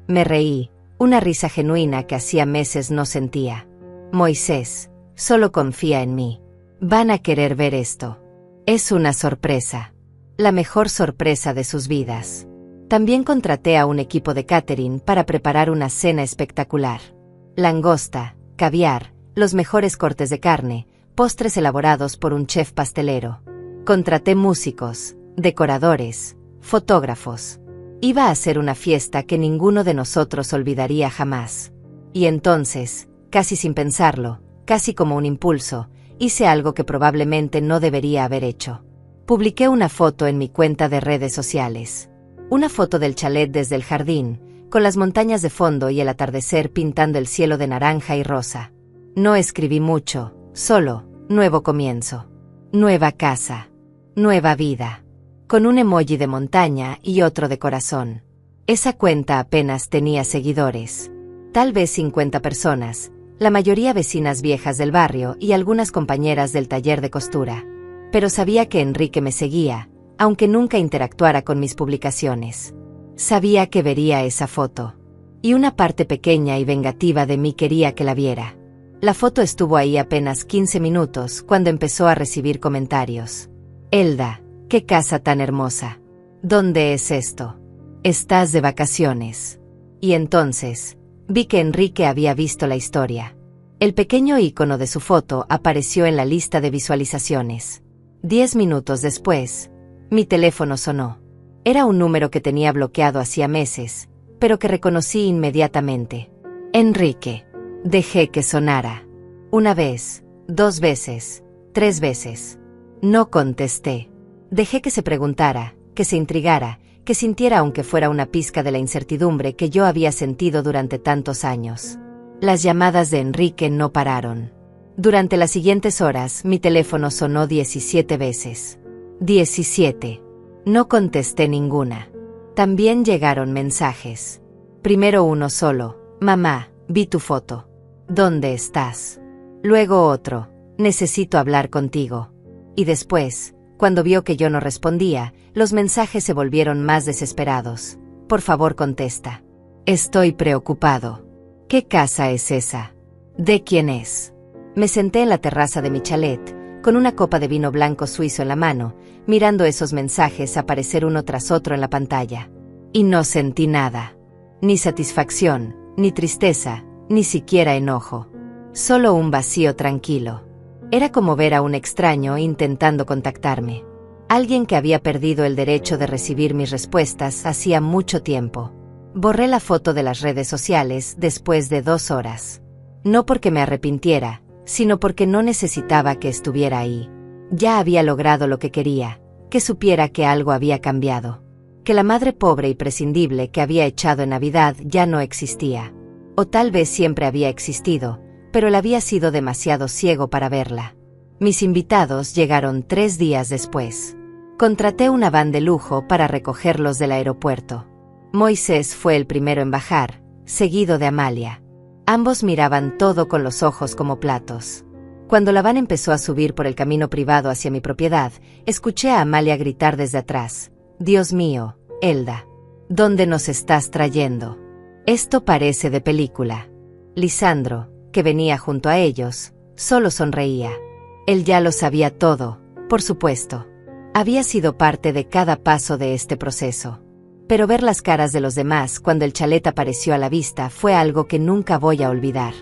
Me reí, una risa genuina que hacía meses no sentía. Moisés, solo confía en mí. Van a querer ver esto. Es una sorpresa. La mejor sorpresa de sus vidas. También contraté a un equipo de catering para preparar una cena espectacular. Langosta, caviar, los mejores cortes de carne, postres elaborados por un chef pastelero. Contraté músicos, decoradores, fotógrafos. Iba a ser una fiesta que ninguno de nosotros olvidaría jamás. Y entonces, casi sin pensarlo, casi como un impulso, hice algo que probablemente no debería haber hecho. Publiqué una foto en mi cuenta de redes sociales. Una foto del chalet desde el jardín, con las montañas de fondo y el atardecer pintando el cielo de naranja y rosa. No escribí mucho, solo, nuevo comienzo. Nueva casa. Nueva vida. Con un emoji de montaña y otro de corazón. Esa cuenta apenas tenía seguidores. Tal vez 50 personas, la mayoría vecinas viejas del barrio y algunas compañeras del taller de costura. Pero sabía que Enrique me seguía, aunque nunca interactuara con mis publicaciones. Sabía que vería esa foto. Y una parte pequeña y vengativa de mí quería que la viera. La foto estuvo ahí apenas 15 minutos cuando empezó a recibir comentarios. Elda, qué casa tan hermosa. ¿Dónde es esto? Estás de vacaciones. Y entonces, vi que Enrique había visto la historia. El pequeño icono de su foto apareció en la lista de visualizaciones. 10 minutos después, mi teléfono sonó. Era un número que tenía bloqueado hacía meses, pero que reconocí inmediatamente. Enrique. Dejé que sonara. Una vez, 2 veces, 3 veces. No contesté. Dejé que se preguntara, que se intrigara, que sintiera aunque fuera una pizca de la incertidumbre que yo había sentido durante tantos años. Las llamadas de Enrique no pararon. Durante las siguientes horas, mi teléfono sonó 17 veces. 17. No contesté ninguna. También llegaron mensajes. Primero uno solo. Mamá, vi tu foto. ¿Dónde estás? Luego otro. Necesito hablar contigo. Y después, cuando vio que yo no respondía, los mensajes se volvieron más desesperados. Por favor, contesta. Estoy preocupado. ¿Qué casa es esa? ¿De quién es? Me senté en la terraza de mi chalet, con una copa de vino blanco suizo en la mano, mirando esos mensajes aparecer uno tras otro en la pantalla. Y no sentí nada. Ni satisfacción, ni tristeza, ni siquiera enojo. Solo un vacío tranquilo. Era como ver a un extraño intentando contactarme. Alguien que había perdido el derecho de recibir mis respuestas hacía mucho tiempo. Borré la foto de las redes sociales después de 2 horas. No porque me arrepintiera, sino porque no necesitaba que estuviera ahí. Ya había logrado lo que quería, que supiera que algo había cambiado. Que la madre pobre y prescindible que había echado en Navidad ya no existía. O tal vez siempre había existido, pero él había sido demasiado ciego para verla. Mis invitados llegaron 3 días después. Contraté una van de lujo para recogerlos del aeropuerto. Moisés fue el primero en bajar, seguido de Amalia. Ambos miraban todo con los ojos como platos. Cuando la van empezó a subir por el camino privado hacia mi propiedad, escuché a Amalia gritar desde atrás. Dios mío, Elda. ¿Dónde nos estás trayendo? Esto parece de película. Lisandro, que venía junto a ellos, solo sonreía. Él ya lo sabía todo, por supuesto. Había sido parte de cada paso de este proceso. Pero ver las caras de los demás cuando el chalet apareció a la vista fue algo que nunca voy a olvidar.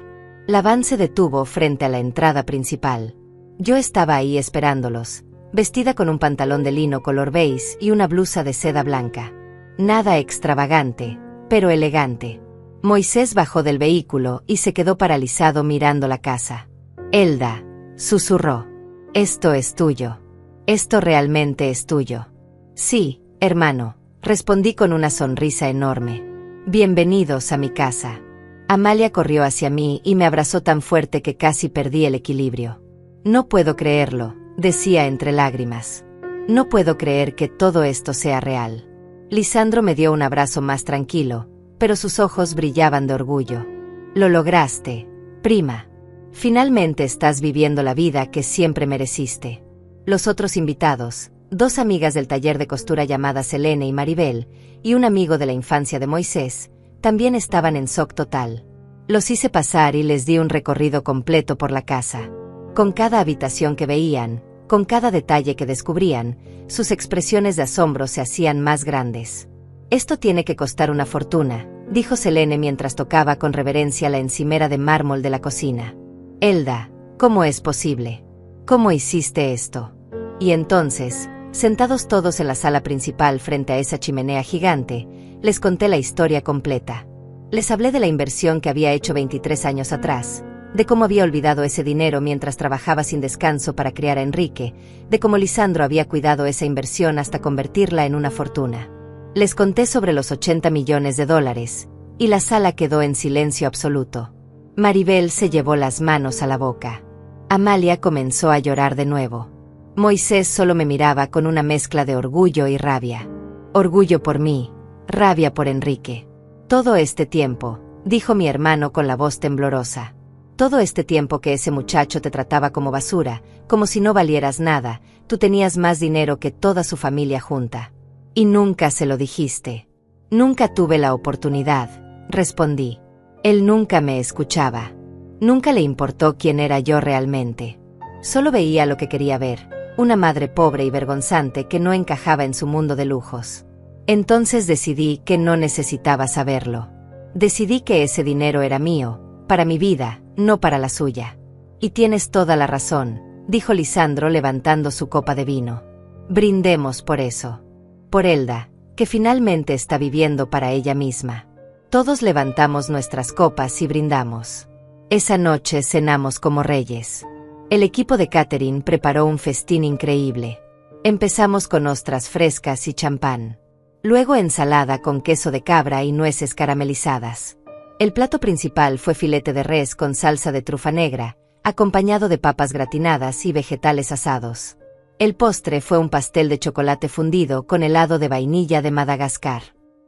La van se detuvo frente a la entrada principal. Yo estaba ahí esperándolos, vestida con un pantalón de lino color beige y una blusa de seda blanca. Nada extravagante, pero elegante. Moisés bajó del vehículo y se quedó paralizado mirando la casa. Elda, susurró. Esto es tuyo. Esto realmente es tuyo. Sí, hermano, respondí con una sonrisa enorme. Bienvenidos a mi casa. Amalia corrió hacia mí y me abrazó tan fuerte que casi perdí el equilibrio. No puedo creerlo, decía entre lágrimas. No puedo creer que todo esto sea real. Lisandro me dio un abrazo más tranquilo, pero sus ojos brillaban de orgullo. Lo lograste, prima. Finalmente estás viviendo la vida que siempre mereciste. Los otros invitados, 2 amigas del taller de costura llamadas Selene y Maribel, y un amigo de la infancia de Moisés, también estaban en shock total. Los hice pasar y les di un recorrido completo por la casa. Con cada habitación que veían, con cada detalle que descubrían, sus expresiones de asombro se hacían más grandes. «Esto tiene que costar una fortuna», dijo Selene mientras tocaba con reverencia la encimera de mármol de la cocina. «Elda, ¿cómo es posible? ¿Cómo hiciste esto?» Y entonces, sentados todos en la sala principal frente a esa chimenea gigante, les conté la historia completa. Les hablé de la inversión que había hecho 23 años atrás, de cómo había olvidado ese dinero mientras trabajaba sin descanso para criar a Enrique, de cómo Lisandro había cuidado esa inversión hasta convertirla en una fortuna. Les conté sobre los 80 millones de dólares, y la sala quedó en silencio absoluto. Maribel se llevó las manos a la boca. Amalia comenzó a llorar de nuevo. Moisés solo me miraba con una mezcla de orgullo y rabia. Orgullo por mí, rabia por Enrique. Todo este tiempo, dijo mi hermano con la voz temblorosa. Todo este tiempo que ese muchacho te trataba como basura, como si no valieras nada, tú tenías más dinero que toda su familia junta. Y nunca se lo dijiste. Nunca tuve la oportunidad, respondí. Él nunca me escuchaba. Nunca le importó quién era yo realmente. Solo veía lo que quería ver, una madre pobre y vergonzante que no encajaba en su mundo de lujos. Entonces decidí que no necesitaba saberlo. Decidí que ese dinero era mío, para mi vida, no para la suya. Y tienes toda la razón, dijo Lisandro levantando su copa de vino. Brindemos por eso. Por Elda, que finalmente está viviendo para ella misma. Todos levantamos nuestras copas y brindamos. Esa noche cenamos como reyes. El equipo de catering preparó un festín increíble. Empezamos con ostras frescas y champán. Luego ensalada con queso de cabra y nueces caramelizadas. El plato principal fue filete de res con salsa de trufa negra, acompañado de papas gratinadas y vegetales asados. El postre fue un pastel de chocolate fundido con helado de vainilla de Madagascar.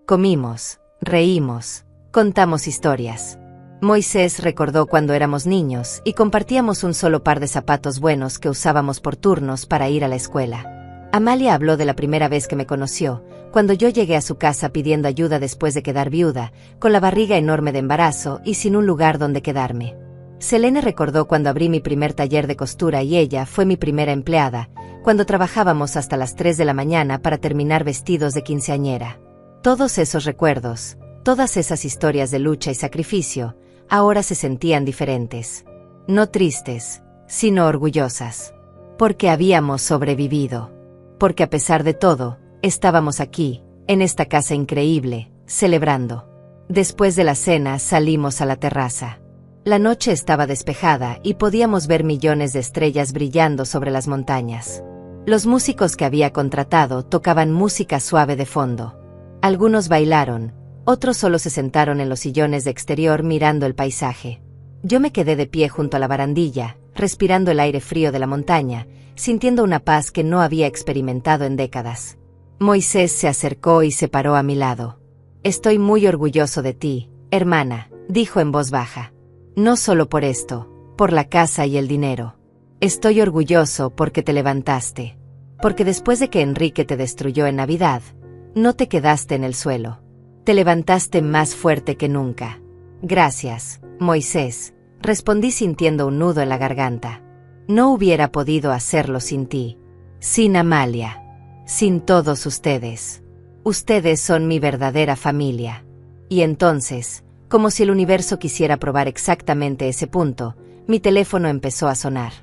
Comimos, reímos, contamos historias. Moisés recordó cuando éramos niños y compartíamos un solo par de zapatos buenos que usábamos por turnos para ir a la escuela. Amalia habló de la primera vez que me conoció, cuando yo llegué a su casa pidiendo ayuda después de quedar viuda, con la barriga enorme de embarazo y sin un lugar donde quedarme. Selene recordó cuando abrí mi primer taller de costura y ella fue mi primera empleada, cuando trabajábamos hasta las 3 de la mañana para terminar vestidos de quinceañera. Todos esos recuerdos, todas esas historias de lucha y sacrificio, ahora se sentían diferentes. No tristes, sino orgullosas. Porque habíamos sobrevivido. Porque a pesar de todo, estábamos aquí, en esta casa increíble, celebrando. Después de la cena salimos a la terraza. La noche estaba despejada y podíamos ver millones de estrellas brillando sobre las montañas. Los músicos que había contratado tocaban música suave de fondo. Algunos bailaron, otros solo se sentaron en los sillones de exterior mirando el paisaje. Yo me quedé de pie junto a la barandilla, respirando el aire frío de la montaña, sintiendo una paz que no había experimentado en décadas. Moisés se acercó y se paró a mi lado. «Estoy muy orgulloso de ti, hermana», dijo en voz baja. «No solo por esto, por la casa y el dinero. Estoy orgulloso porque te levantaste. Porque después de que Enrique te destruyó en Navidad, no te quedaste en el suelo. Te levantaste más fuerte que nunca». «Gracias, Moisés», respondí sintiendo un nudo en la garganta. «No hubiera podido hacerlo sin ti, sin Amalia, sin todos ustedes. Ustedes son mi verdadera familia». Y entonces, como si el universo quisiera probar exactamente ese punto, mi teléfono empezó a sonar.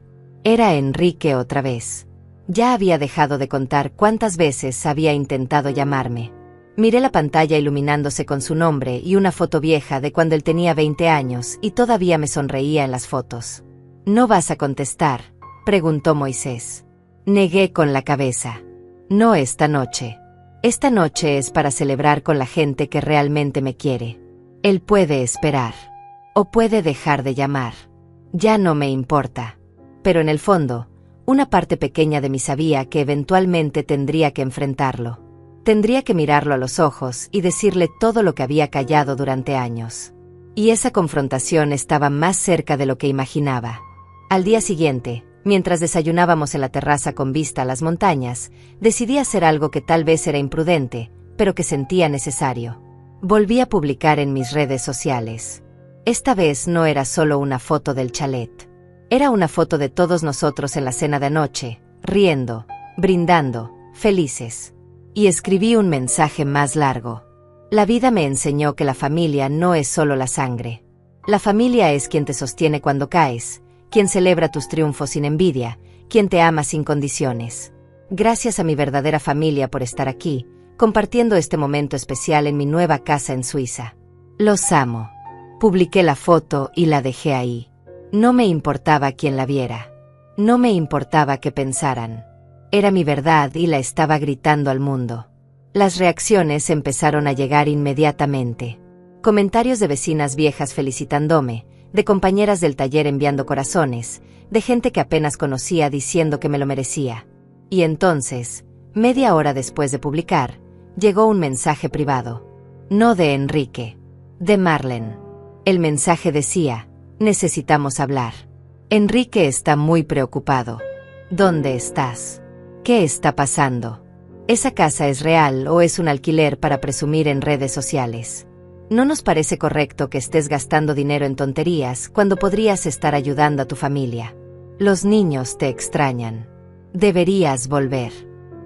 Era Enrique otra vez. Ya había dejado de contar cuántas veces había intentado llamarme. Miré la pantalla iluminándose con su nombre y una foto vieja de cuando él tenía 20 años y todavía me sonreía en las fotos. «¿No vas a contestar?», preguntó Moisés. Negué con la cabeza. «No esta noche. Esta noche es para celebrar con la gente que realmente me quiere. Él puede esperar. O puede dejar de llamar. Ya no me importa». Pero en el fondo, una parte pequeña de mí sabía que eventualmente tendría que enfrentarlo. Tendría que mirarlo a los ojos y decirle todo lo que había callado durante años. Y esa confrontación estaba más cerca de lo que imaginaba. Al día siguiente, mientras desayunábamos en la terraza con vista a las montañas, decidí hacer algo que tal vez era imprudente, pero que sentía necesario. Volví a publicar en mis redes sociales. Esta vez no era solo una foto del chalet. Era una foto de todos nosotros en la cena de anoche, riendo, brindando, felices. Y escribí un mensaje más largo. La vida me enseñó que la familia no es solo la sangre. La familia es quien te sostiene cuando caes, quien celebra tus triunfos sin envidia, quien te ama sin condiciones. Gracias a mi verdadera familia por estar aquí, compartiendo este momento especial en mi nueva casa en Suiza. Los amo. Publiqué la foto y la dejé ahí. No me importaba quién la viera. No me importaba qué pensaran. Era mi verdad y la estaba gritando al mundo. Las reacciones empezaron a llegar inmediatamente. Comentarios de vecinas viejas felicitándome, de compañeras del taller enviando corazones, de gente que apenas conocía diciendo que me lo merecía. Y entonces, media hora después de publicar, llegó un mensaje privado. No de Enrique, de Marlene. El mensaje decía: necesitamos hablar. Enrique está muy preocupado. ¿Dónde estás? ¿Qué está pasando? ¿Esa casa es real o es un alquiler para presumir en redes sociales? No nos parece correcto que estés gastando dinero en tonterías cuando podrías estar ayudando a tu familia. Los niños te extrañan. Deberías volver.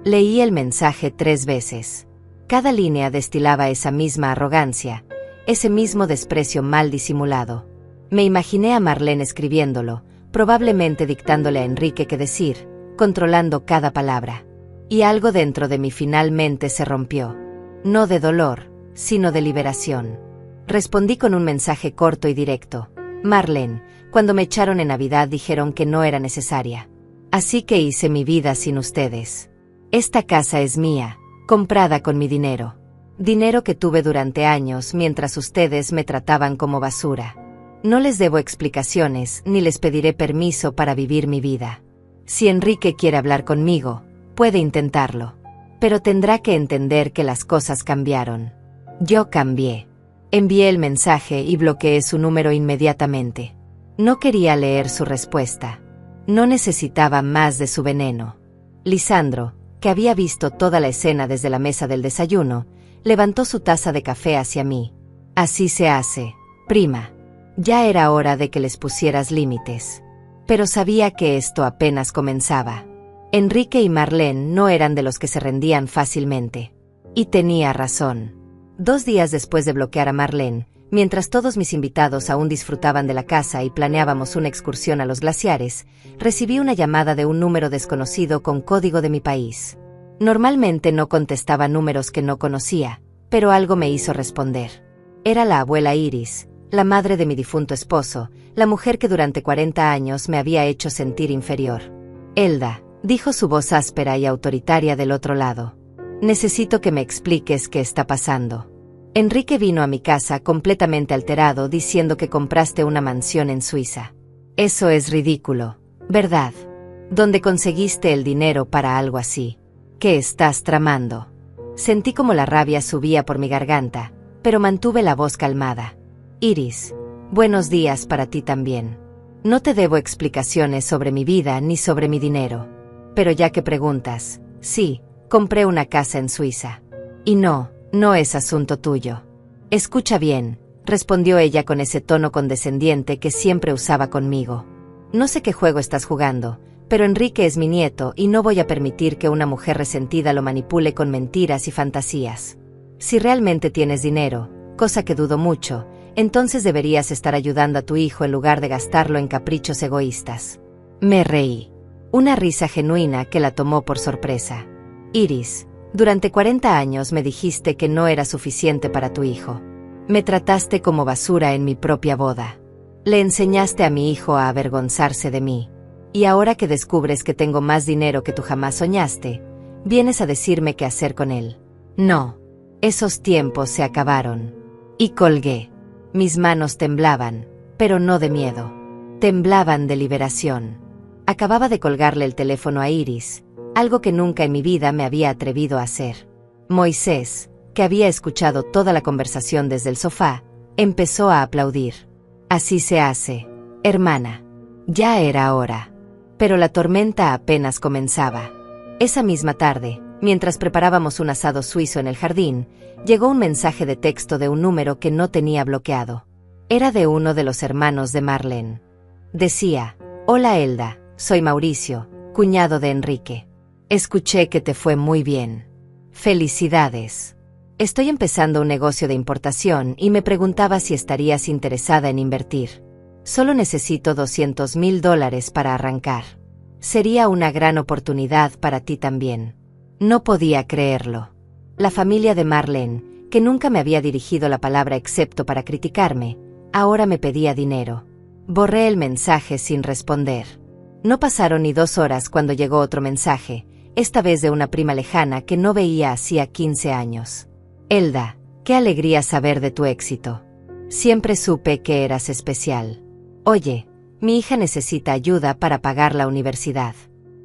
Leí el mensaje 3 veces. Cada línea destilaba esa misma arrogancia, ese mismo desprecio mal disimulado. Me imaginé a Marlene escribiéndolo, probablemente dictándole a Enrique qué decir, controlando cada palabra. Y algo dentro de mí finalmente se rompió. No de dolor, sino de liberación. Respondí con un mensaje corto y directo. Marlene, cuando me echaron en Navidad dijeron que no era necesaria. Así que hice mi vida sin ustedes. Esta casa es mía, comprada con mi dinero. Dinero que tuve durante años mientras ustedes me trataban como basura. No les debo explicaciones ni les pediré permiso para vivir mi vida. Si Enrique quiere hablar conmigo, puede intentarlo. Pero tendrá que entender que las cosas cambiaron. Yo cambié. Envié el mensaje y bloqueé su número inmediatamente. No quería leer su respuesta. No necesitaba más de su veneno. Lisandro, que había visto toda la escena desde la mesa del desayuno, levantó su taza de café hacia mí. Así se hace, prima. Ya era hora de que les pusieras límites. Pero sabía que esto apenas comenzaba. Enrique y Marlene no eran de los que se rendían fácilmente. Y tenía razón. 2 días después de bloquear a Marlene, mientras todos mis invitados aún disfrutaban de la casa y planeábamos una excursión a los glaciares, recibí una llamada de un número desconocido con código de mi país. Normalmente no contestaba números que no conocía, pero algo me hizo responder. Era la abuela Iris, la madre de mi difunto esposo, la mujer que durante 40 años me había hecho sentir inferior. Elda, dijo su voz áspera y autoritaria del otro lado. Necesito que me expliques qué está pasando. Enrique vino a mi casa completamente alterado diciendo que compraste una mansión en Suiza. Eso es ridículo, ¿verdad? ¿Dónde conseguiste el dinero para algo así? ¿Qué estás tramando? Sentí como la rabia subía por mi garganta, pero mantuve la voz calmada. Iris, buenos días para ti también. No te debo explicaciones sobre mi vida ni sobre mi dinero. Pero ya que preguntas, sí, compré una casa en Suiza. Y no es asunto tuyo. Escucha bien, respondió ella con ese tono condescendiente que siempre usaba conmigo. No sé qué juego estás jugando, pero Enrique es mi nieto y no voy a permitir que una mujer resentida lo manipule con mentiras y fantasías. Si realmente tienes dinero, cosa que dudo mucho, entonces deberías estar ayudando a tu hijo en lugar de gastarlo en caprichos egoístas. Me reí. Una risa genuina que la tomó por sorpresa. Iris, durante 40 años me dijiste que no era suficiente para tu hijo. Me trataste como basura en mi propia boda. Le enseñaste a mi hijo a avergonzarse de mí. Y ahora que descubres que tengo más dinero que tú jamás soñaste, vienes a decirme qué hacer con él. No, esos tiempos se acabaron. Y colgué. Mis manos temblaban, pero no de miedo. Temblaban de liberación. Acababa de colgarle el teléfono a Iris, algo que nunca en mi vida me había atrevido a hacer. Moisés, que había escuchado toda la conversación desde el sofá, empezó a aplaudir. Así se hace, hermana. Ya era hora. Pero la tormenta apenas comenzaba. Esa misma tarde, mientras preparábamos un asado suizo en el jardín, llegó un mensaje de texto de un número que no tenía bloqueado. Era de uno de los hermanos de Marlene. Decía: Hola Elda, soy Mauricio, cuñado de Enrique. Escuché que te fue muy bien. Felicidades. Estoy empezando un negocio de importación y me preguntaba si estarías interesada en invertir. Solo necesito $200,000 para arrancar. Sería una gran oportunidad para ti también. No podía creerlo. La familia de Marlene, que nunca me había dirigido la palabra excepto para criticarme, ahora me pedía dinero. Borré el mensaje sin responder. No pasaron ni 2 horas cuando llegó otro mensaje, esta vez de una prima lejana que no veía hacía 15 años. Elda, qué alegría saber de tu éxito. Siempre supe que eras especial. Oye, mi hija necesita ayuda para pagar la universidad.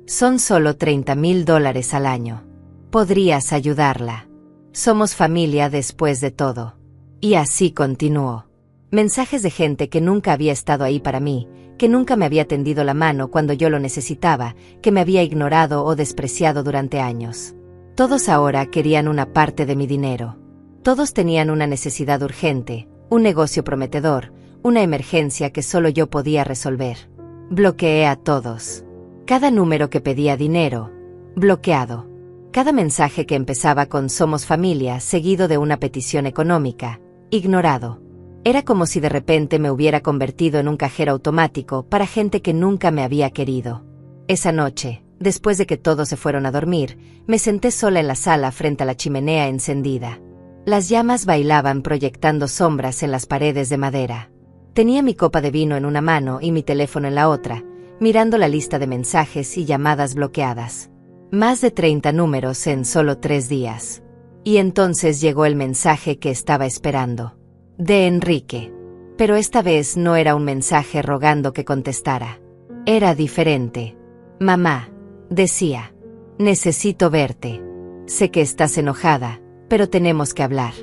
Son solo $30,000 al año. Podrías ayudarla. Somos familia después de todo. Y así continuó. Mensajes de gente que nunca había estado ahí para mí, que nunca me había tendido la mano cuando yo lo necesitaba, que me había ignorado o despreciado durante años. Todos ahora querían una parte de mi dinero. Todos tenían una necesidad urgente, un negocio prometedor, una emergencia que solo yo podía resolver. Bloqueé a todos. Cada número que pedía dinero, bloqueado. Cada mensaje que empezaba con "Somos familia", seguido de una petición económica, ignorado. Era como si de repente me hubiera convertido en un cajero automático para gente que nunca me había querido. Esa noche, después de que todos se fueron a dormir, me senté sola en la sala frente a la chimenea encendida. Las llamas bailaban proyectando sombras en las paredes de madera. Tenía mi copa de vino en una mano y mi teléfono en la otra, mirando la lista de mensajes y llamadas bloqueadas. Más de 30 números en solo 3 días. Y entonces llegó el mensaje que estaba esperando. De Enrique. Pero esta vez no era un mensaje rogando que contestara. Era diferente. Mamá, decía, necesito verte. Sé que estás enojada, pero tenemos que hablar.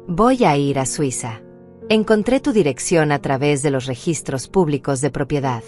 Voy a ir a Suiza. Encontré tu dirección a través de los registros públicos de propiedad.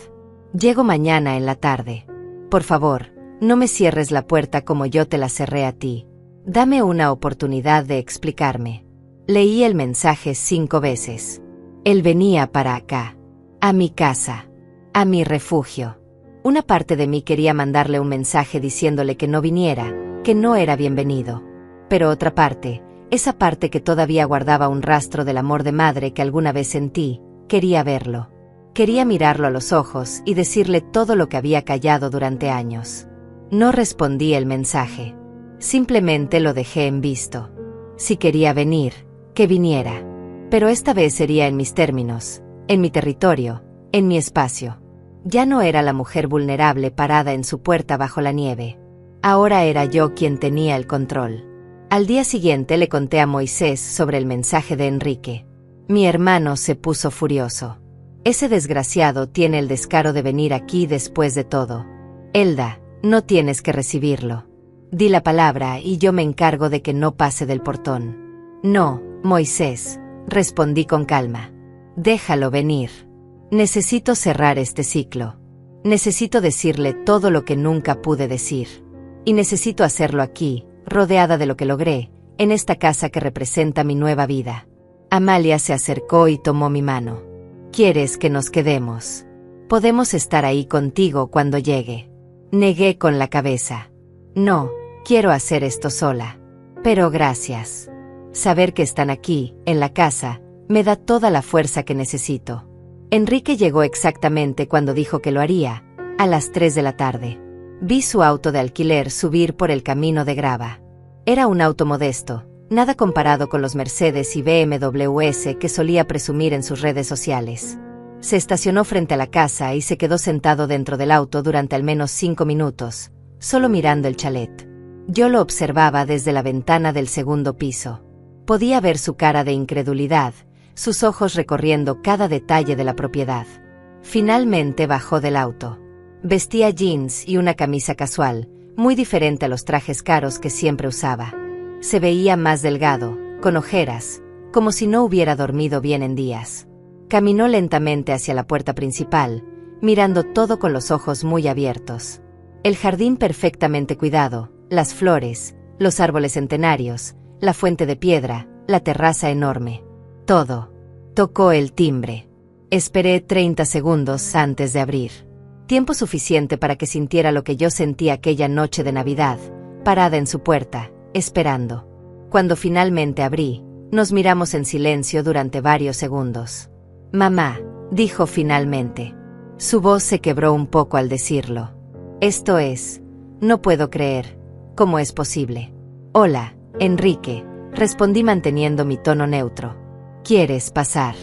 Llego mañana en la tarde. Por favor, no me cierres la puerta como yo te la cerré a ti. Dame una oportunidad de explicarme. Leí el mensaje 5 veces. Él venía para acá. A mi casa. A mi refugio. Una parte de mí quería mandarle un mensaje diciéndole que no viniera, que no era bienvenido. Pero otra parte, esa parte que todavía guardaba un rastro del amor de madre que alguna vez sentí, quería verlo. Quería mirarlo a los ojos y decirle todo lo que había callado durante años. No respondí el mensaje. Simplemente lo dejé en visto. Si quería venir, que viniera. Pero esta vez sería en mis términos, en mi territorio, en mi espacio. Ya no era la mujer vulnerable parada en su puerta bajo la nieve. Ahora era yo quien tenía el control. Al día siguiente le conté a Moisés sobre el mensaje de Enrique. Mi hermano se puso furioso. Ese desgraciado tiene el descaro de venir aquí después de todo. Elda, no tienes que recibirlo. Di la palabra y yo me encargo de que no pase del portón. No, Moisés, respondí con calma. Déjalo venir. Necesito cerrar este ciclo. Necesito decirle todo lo que nunca pude decir. Y necesito hacerlo aquí, rodeada de lo que logré, en esta casa que representa mi nueva vida. Amalia se acercó y tomó mi mano. ¿Quieres que nos quedemos? Podemos estar ahí contigo cuando llegue. Negué con la cabeza. No, quiero hacer esto sola. Pero gracias. Saber que están aquí, en la casa, me da toda la fuerza que necesito. Enrique llegó exactamente cuando dijo que lo haría, a las 3 de la tarde. Vi su auto de alquiler subir por el camino de grava. Era un auto modesto, nada comparado con los Mercedes y BMWs que solía presumir en sus redes sociales. Se estacionó frente a la casa y se quedó sentado dentro del auto durante al menos 5 minutos, solo mirando el chalet. Yo lo observaba desde la ventana del segundo piso. Podía ver su cara de incredulidad, sus ojos recorriendo cada detalle de la propiedad. Finalmente bajó del auto. Vestía jeans y una camisa casual, muy diferente a los trajes caros que siempre usaba. Se veía más delgado, con ojeras, como si no hubiera dormido bien en días. Caminó lentamente hacia la puerta principal, mirando todo con los ojos muy abiertos. El jardín perfectamente cuidado, las flores, los árboles centenarios, la fuente de piedra, la terraza enorme. Todo. Tocó el timbre. Esperé 30 segundos antes de abrir. Tiempo suficiente para que sintiera lo que yo sentí aquella noche de Navidad, parada en su puerta, esperando. Cuando finalmente abrí, nos miramos en silencio durante varios segundos. «Mamá», dijo finalmente. Su voz se quebró un poco al decirlo. «Esto es, no puedo creer. ¿Cómo es posible?» «Hola, Enrique», respondí manteniendo mi tono neutro. «¿Quieres pasar?»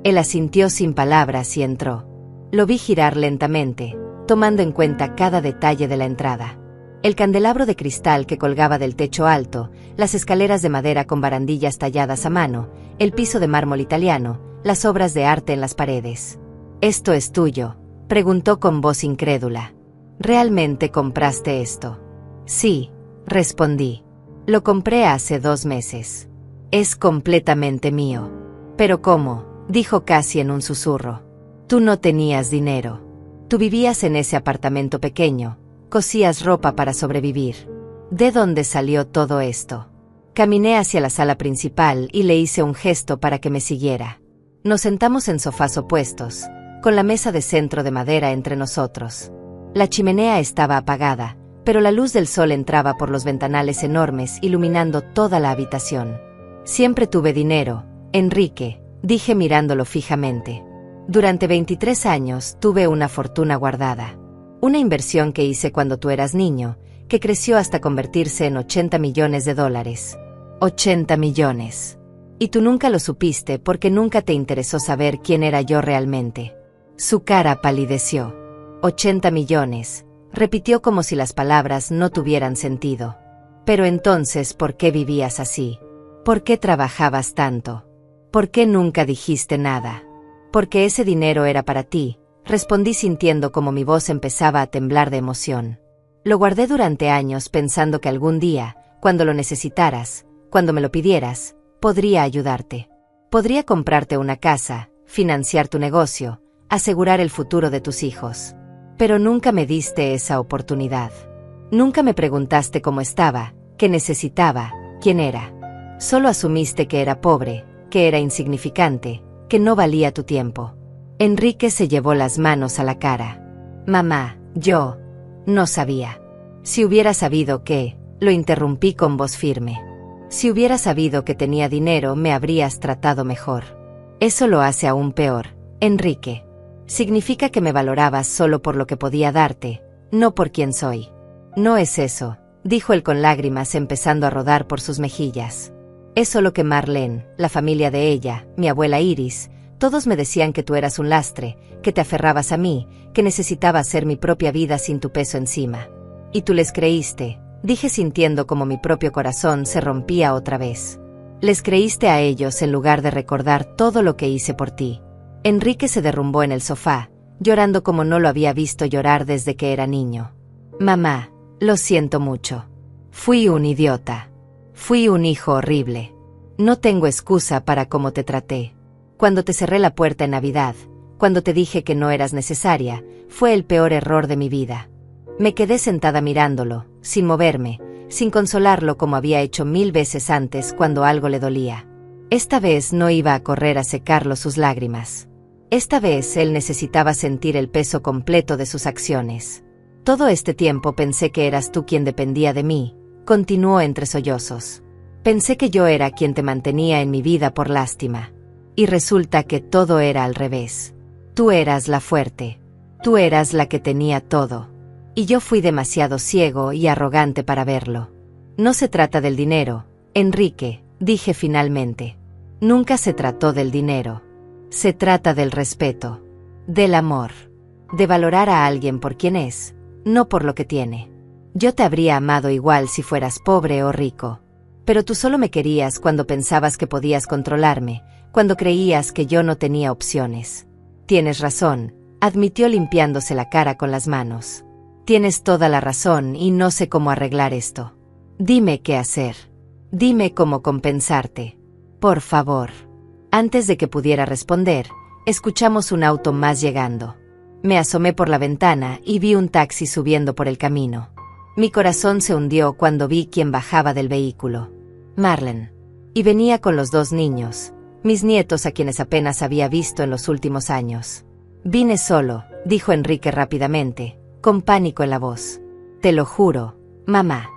Él asintió sin palabras y entró. Lo vi girar lentamente, tomando en cuenta cada detalle de la entrada. El candelabro de cristal que colgaba del techo alto, las escaleras de madera con barandillas talladas a mano, el piso de mármol italiano, las obras de arte en las paredes. «¿Esto es tuyo?», preguntó con voz incrédula. «¿Realmente compraste esto?» «Sí», respondí. «Lo compré hace 2 meses. Es completamente mío». «¿Pero cómo?», dijo casi en un susurro. «Tú no tenías dinero. Tú vivías en ese apartamento pequeño, cosías ropa para sobrevivir. ¿De dónde salió todo esto?» Caminé hacia la sala principal y le hice un gesto para que me siguiera. Nos sentamos en sofás opuestos, con la mesa de centro de madera entre nosotros. La chimenea estaba apagada, pero la luz del sol entraba por los ventanales enormes iluminando toda la habitación. «Siempre tuve dinero, Enrique», dije mirándolo fijamente. «Durante 23 años tuve una fortuna guardada. Una inversión que hice cuando tú eras niño, que creció hasta convertirse en $80 millones. $80 millones. Y tú nunca lo supiste porque nunca te interesó saber quién era yo realmente». Su cara palideció. «$80 millones», repitió como si las palabras no tuvieran sentido. «Pero entonces, ¿por qué vivías así? ¿Por qué trabajabas tanto? ¿Por qué nunca dijiste nada?» «Porque ese dinero era para ti», respondí sintiendo como mi voz empezaba a temblar de emoción. «Lo guardé durante años pensando que algún día, cuando lo necesitaras, cuando me lo pidieras, podría ayudarte. Podría comprarte una casa, financiar tu negocio, asegurar el futuro de tus hijos. Pero nunca me diste esa oportunidad. Nunca me preguntaste cómo estaba, qué necesitaba, quién era. Solo asumiste que era pobre, que era insignificante, que no valía tu tiempo». Enrique se llevó las manos a la cara. «Mamá, yo no sabía. Si hubiera sabido que», lo interrumpí con voz firme. «Si hubiera sabido que tenía dinero me habrías tratado mejor. Eso lo hace aún peor, Enrique. Significa que me valorabas solo por lo que podía darte, no por quién soy». «No es eso», dijo él con lágrimas empezando a rodar por sus mejillas. «Es solo que Marlene, la familia de ella, mi abuela Iris, todos me decían que tú eras un lastre, que te aferrabas a mí, que necesitaba hacer mi propia vida sin tu peso encima. Y tú les creíste», dije sintiendo como mi propio corazón se rompía otra vez. «Les creíste a ellos en lugar de recordar todo lo que hice por ti». Enrique se derrumbó en el sofá, llorando como no lo había visto llorar desde que era niño. «Mamá, lo siento mucho. Fui un idiota. Fui un hijo horrible. No tengo excusa para cómo te traté. Cuando te cerré la puerta en Navidad, cuando te dije que no eras necesaria, fue el peor error de mi vida». Me quedé sentada mirándolo, sin moverme, sin consolarlo como había hecho 1000 veces antes cuando algo le dolía. Esta vez no iba a correr a secarlo sus lágrimas. Esta vez él necesitaba sentir el peso completo de sus acciones. «Todo este tiempo pensé que eras tú quien dependía de mí», continuó entre sollozos. «Pensé que yo era quien te mantenía en mi vida por lástima. Y resulta que todo era al revés. Tú eras la fuerte. Tú eras la que tenía todo. Y yo fui demasiado ciego y arrogante para verlo. No se trata del dinero, Enrique», dije finalmente. «Nunca se trató del dinero. Se trata del respeto, del amor, de valorar a alguien por quien es, no por lo que tiene. Yo te habría amado igual si fueras pobre o rico. Pero tú solo me querías cuando pensabas que podías controlarme, cuando creías que yo no tenía opciones». «Tienes razón», admitió limpiándose la cara con las manos. «Tienes toda la razón y no sé cómo arreglar esto. Dime qué hacer. Dime cómo compensarte. Por favor». Antes de que pudiera responder, escuchamos un auto más llegando. Me asomé por la ventana y vi un taxi subiendo por el camino. Mi corazón se hundió cuando vi quién bajaba del vehículo. Marlene. Y venía con los 2 niños, mis nietos a quienes apenas había visto en los últimos años. Vine solo, dijo Enrique rápidamente, con pánico en la voz. Te lo juro, mamá.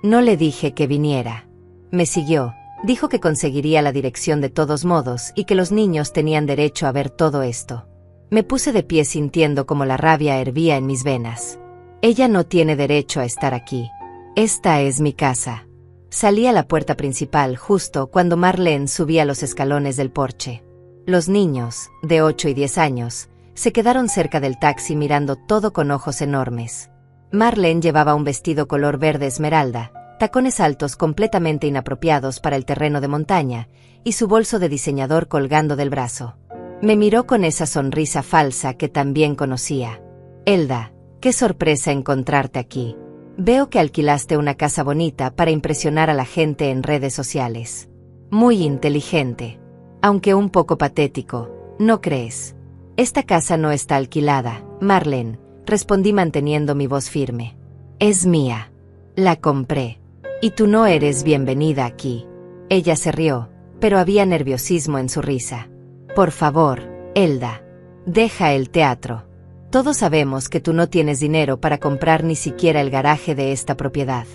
No le dije que viniera. Me siguió, dijo que conseguiría la dirección de todos modos y que los niños tenían derecho a ver todo esto. Me puse de pie sintiendo como la rabia hervía en mis venas. Ella no tiene derecho a estar aquí. Esta es mi casa. Salí a la puerta principal justo cuando Marlene subía los escalones del porche. Los niños, de 8 y 10 años, se quedaron cerca del taxi mirando todo con ojos enormes. Marlene llevaba un vestido color verde esmeralda, tacones altos completamente inapropiados para el terreno de montaña, y su bolso de diseñador colgando del brazo. Me miró con esa sonrisa falsa que también conocía. Elda, qué sorpresa encontrarte aquí. Veo que alquilaste una casa bonita para impresionar a la gente en redes sociales. Muy inteligente. Aunque un poco patético, ¿no crees? Esta casa no está alquilada, Marlene, respondí manteniendo mi voz firme. Es mía. La compré. Y tú no eres bienvenida aquí. Ella se rió, pero había nerviosismo en su risa. Por favor, Elda, deja el teatro. Todos sabemos que tú no tienes dinero para comprar ni siquiera el garaje de esta propiedad.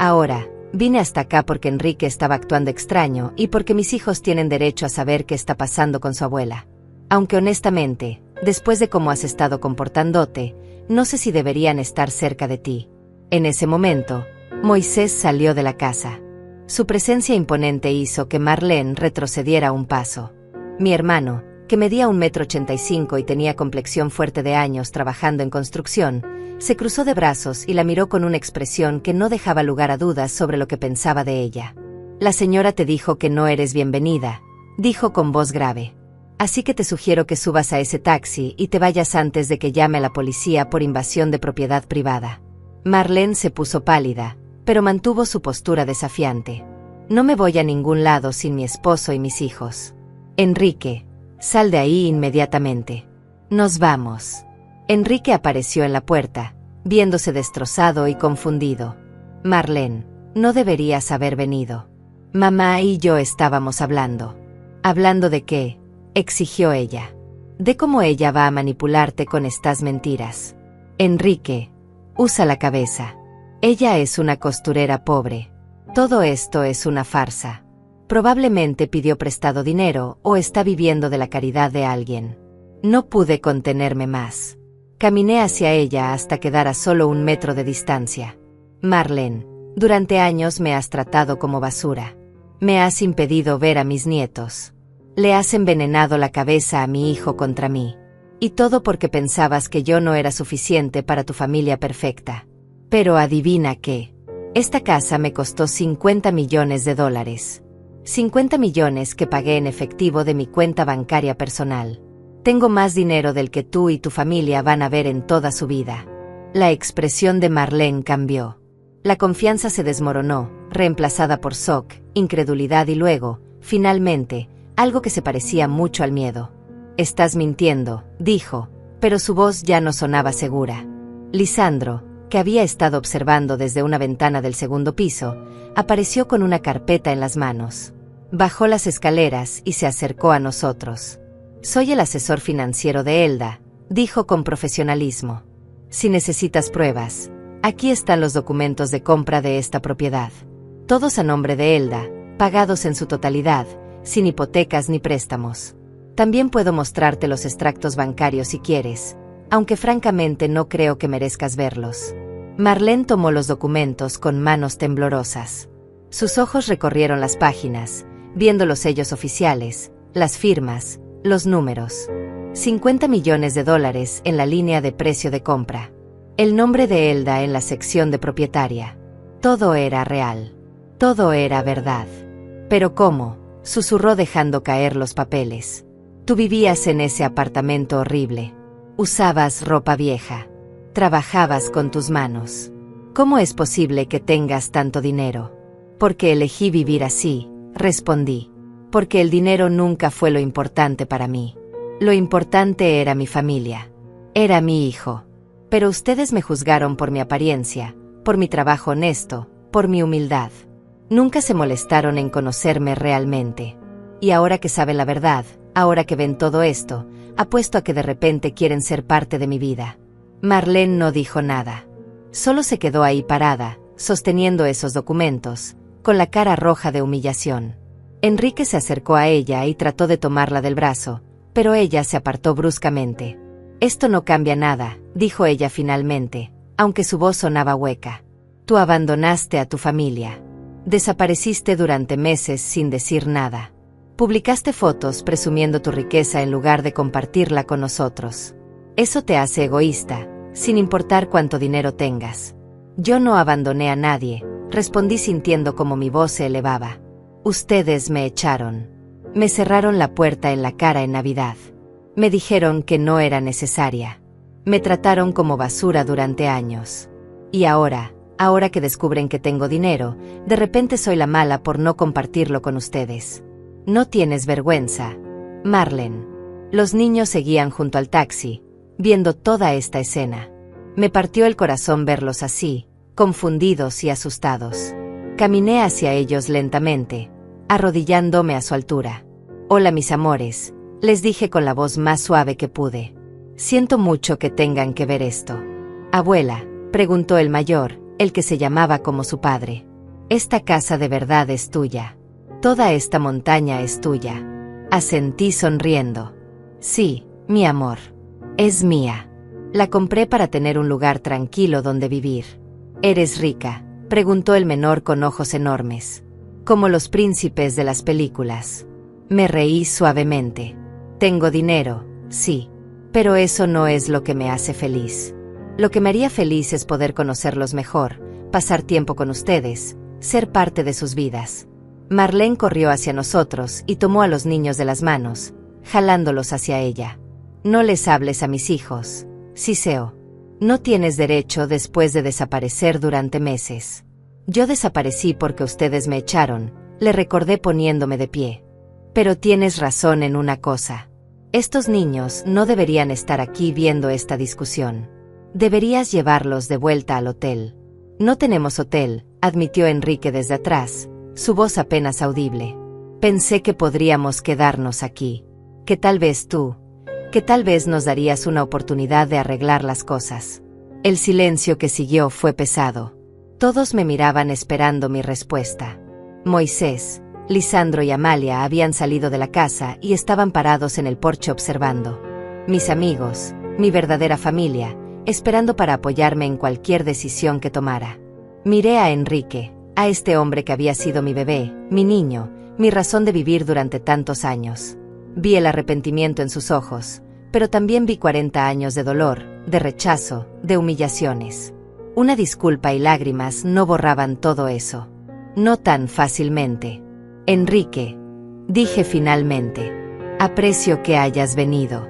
Ahora, vine hasta acá porque Enrique estaba actuando extraño y porque mis hijos tienen derecho a saber qué está pasando con su abuela. Aunque honestamente, después de cómo has estado comportándote, no sé si deberían estar cerca de ti. En ese momento, Moisés salió de la casa. Su presencia imponente hizo que Marlene retrocediera un paso. Mi hermano, que medía 1,85 m y tenía complexión fuerte de años trabajando en construcción, se cruzó de brazos y la miró con una expresión que no dejaba lugar a dudas sobre lo que pensaba de ella. La señora te dijo que no eres bienvenida, dijo con voz grave. Así que te sugiero que subas a ese taxi y te vayas antes de que llame a la policía por invasión de propiedad privada. Marlene se puso pálida, pero mantuvo su postura desafiante. No me voy a ningún lado sin mi esposo y mis hijos. Enrique, sal de ahí inmediatamente. Nos vamos. Enrique apareció en la puerta, viéndose destrozado y confundido. Marlene, no deberías haber venido. Mamá y yo estábamos hablando. ¿Hablando de qué?, exigió ella. De cómo ella va a manipularte con estas mentiras. Enrique, usa la cabeza. Ella es una costurera pobre. Todo esto es una farsa. Probablemente pidió prestado dinero o está viviendo de la caridad de alguien. No pude contenerme más. Caminé hacia ella hasta quedar a solo 1 metro de distancia. Marlene, durante años me has tratado como basura. Me has impedido ver a mis nietos. Le has envenenado la cabeza a mi hijo contra mí. Y todo porque pensabas que yo no era suficiente para tu familia perfecta. Pero adivina qué. Esta casa me costó $50 millones. 50 millones que pagué en efectivo de mi cuenta bancaria personal. Tengo más dinero del que tú y tu familia van a ver en toda su vida. La expresión de Marlene cambió. La confianza se desmoronó, reemplazada por shock, incredulidad y luego, finalmente, algo que se parecía mucho al miedo. Estás mintiendo, dijo, pero su voz ya no sonaba segura. Lisandro, que había estado observando desde una ventana del segundo piso, apareció con una carpeta en las manos. Bajó las escaleras y se acercó a nosotros. Soy el asesor financiero de Elda, dijo con profesionalismo. Si necesitas pruebas, aquí están los documentos de compra de esta propiedad. Todos a nombre de Elda, pagados en su totalidad, sin hipotecas ni préstamos. También puedo mostrarte los extractos bancarios si quieres, aunque francamente no creo que merezcas verlos. Marlene tomó los documentos con manos temblorosas. Sus ojos recorrieron las páginas, viendo los sellos oficiales, las firmas, los números. $50 millones en la línea de precio de compra. El nombre de Elda en la sección de propietaria. Todo era real. Todo era verdad. ¿Pero cómo?, susurró dejando caer los papeles. Tú vivías en ese apartamento horrible. Usabas ropa vieja. Trabajabas con tus manos. ¿Cómo es posible que tengas tanto dinero? Porque elegí vivir así, respondí. Porque el dinero nunca fue lo importante para mí. Lo importante era mi familia. Era mi hijo. Pero ustedes me juzgaron por mi apariencia, por mi trabajo honesto, por mi humildad. Nunca se molestaron en conocerme realmente. Y ahora que saben la verdad, Ahora que ven todo esto, apuesto a que de repente quieren ser parte de mi vida. Marlene no dijo nada. Solo se quedó ahí parada, sosteniendo esos documentos, con la cara roja de humillación. Enrique se acercó a ella y trató de tomarla del brazo, pero ella se apartó bruscamente. «Esto no cambia nada», dijo ella finalmente, aunque su voz sonaba hueca. «Tú abandonaste a tu familia. Desapareciste durante meses sin decir nada. Publicaste fotos presumiendo tu riqueza en lugar de compartirla con nosotros. Eso te hace egoísta, sin importar cuánto dinero tengas». «Yo no abandoné a nadie», respondí sintiendo como mi voz se elevaba. «Ustedes me echaron. Me cerraron la puerta en la cara en Navidad. Me dijeron que no era necesaria. Me trataron como basura durante años. Y ahora que descubren que tengo dinero, de repente soy la mala por no compartirlo con ustedes. ¿No tienes vergüenza, Marlene?» Los niños seguían junto al taxi, viendo toda esta escena. Me partió el corazón verlos así, confundidos y asustados. Caminé hacia ellos lentamente, arrodillándome a su altura. «Hola, mis amores», les dije con la voz más suave que pude. «Siento mucho que tengan que ver esto». «Abuela», preguntó el mayor, el que se llamaba como su padre. «¿Esta casa de verdad es tuya? ¿Toda esta montaña es tuya?», asentí sonriendo. «Sí, mi amor. Es mía. La compré para tener un lugar tranquilo donde vivir». «¿Eres rica?», preguntó el menor con ojos enormes. «Como los príncipes de las películas». Me reí suavemente. «Tengo dinero, sí. Pero eso no es lo que me hace feliz. Lo que me haría feliz es poder conocerlos mejor, pasar tiempo con ustedes, ser parte de sus vidas». Marlene corrió hacia nosotros y tomó a los niños de las manos, jalándolos hacia ella. «No les hables a mis hijos, Siseo. No tienes derecho después de desaparecer durante meses». «Yo desaparecí porque ustedes me echaron», le recordé poniéndome de pie. «Pero tienes razón en una cosa. Estos niños no deberían estar aquí viendo esta discusión. Deberías llevarlos de vuelta al hotel». «No tenemos hotel», admitió Enrique desde atrás, su voz apenas audible. «Pensé que podríamos quedarnos aquí. Que tal vez nos darías una oportunidad de arreglar las cosas». El silencio que siguió fue pesado. Todos me miraban esperando mi respuesta. Moisés, Lisandro y Amalia habían salido de la casa y estaban parados en el porche observando. Mis amigos, mi verdadera familia, esperando para apoyarme en cualquier decisión que tomara. Miré a Enrique, a este hombre que había sido mi bebé, mi niño, mi razón de vivir durante tantos años. Vi el arrepentimiento en sus ojos, pero también vi 40 años de dolor, de rechazo, de humillaciones. Una disculpa y lágrimas no borraban todo eso. No tan fácilmente. «Enrique», dije finalmente, «aprecio que hayas venido.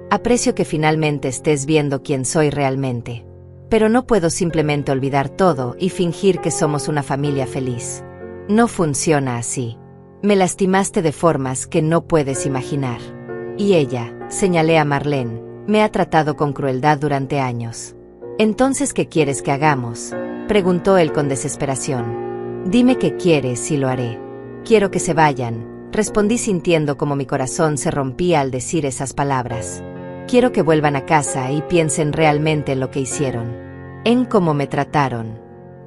Aprecio que finalmente estés viendo quién soy realmente. Pero no puedo simplemente olvidar todo y fingir que somos una familia feliz. No funciona así. Me lastimaste de formas que no puedes imaginar. Y ella», señalé a Marlene, «me ha tratado con crueldad durante años». «Entonces, ¿qué quieres que hagamos?», preguntó él con desesperación. «Dime qué quieres y lo haré». «Quiero que se vayan», respondí sintiendo como mi corazón se rompía al decir esas palabras. «Quiero que vuelvan a casa y piensen realmente en lo que hicieron, en cómo me trataron.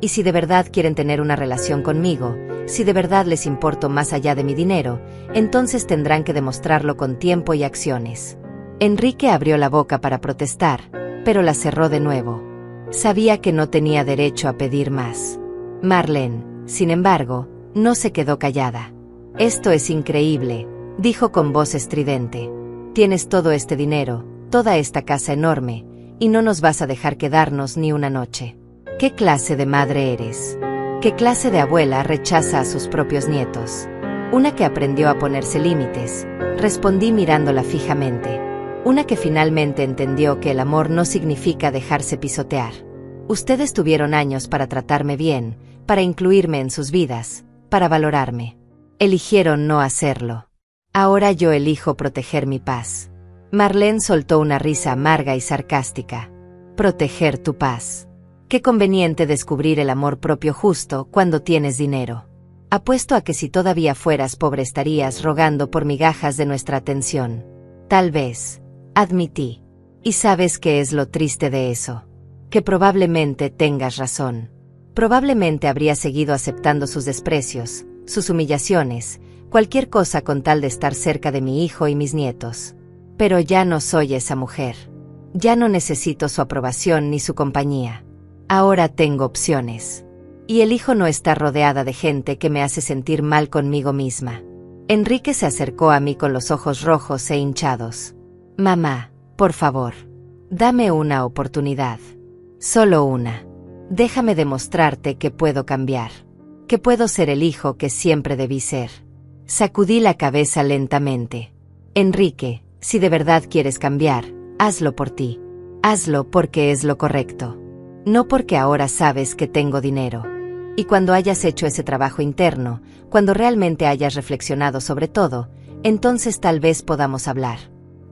Y si de verdad quieren tener una relación conmigo, si de verdad les importo más allá de mi dinero, entonces tendrán que demostrarlo con tiempo y acciones». Enrique abrió la boca para protestar, pero la cerró de nuevo. Sabía que no tenía derecho a pedir más. Marlene, sin embargo, no se quedó callada. «Esto es increíble», dijo con voz estridente. «Tienes todo este dinero, toda esta casa enorme, y no nos vas a dejar quedarnos ni una noche. ¿Qué clase de madre eres? ¿Qué clase de abuela rechaza a sus propios nietos?» «Una que aprendió a ponerse límites», respondí mirándola fijamente. «Una que finalmente entendió que el amor no significa dejarse pisotear. Ustedes tuvieron años para tratarme bien, para incluirme en sus vidas, para valorarme. Eligieron no hacerlo. Ahora yo elijo proteger mi paz». Marlene soltó una risa amarga y sarcástica. «Proteger tu paz. Qué conveniente descubrir el amor propio justo cuando tienes dinero. Apuesto a que si todavía fueras pobre estarías rogando por migajas de nuestra atención. Tal vez, admití. ¿Y sabes qué es lo triste de eso? Que probablemente tengas razón. Probablemente habría seguido aceptando sus desprecios, sus humillaciones, cualquier cosa con tal de estar cerca de mi hijo y mis nietos. Pero ya no soy esa mujer. Ya no necesito su aprobación ni su compañía. Ahora tengo opciones. Y elijo no estar rodeada de gente que me hace sentir mal conmigo misma. Enrique se acercó a mí con los ojos rojos e hinchados. Mamá, por favor, dame una oportunidad. Solo una. Déjame demostrarte que puedo cambiar. Que puedo ser el hijo que siempre debí ser. Sacudí la cabeza lentamente. Enrique, si de verdad quieres cambiar, hazlo por ti. Hazlo porque es lo correcto. No porque ahora sabes que tengo dinero. Y cuando hayas hecho ese trabajo interno, cuando realmente hayas reflexionado sobre todo, entonces tal vez podamos hablar.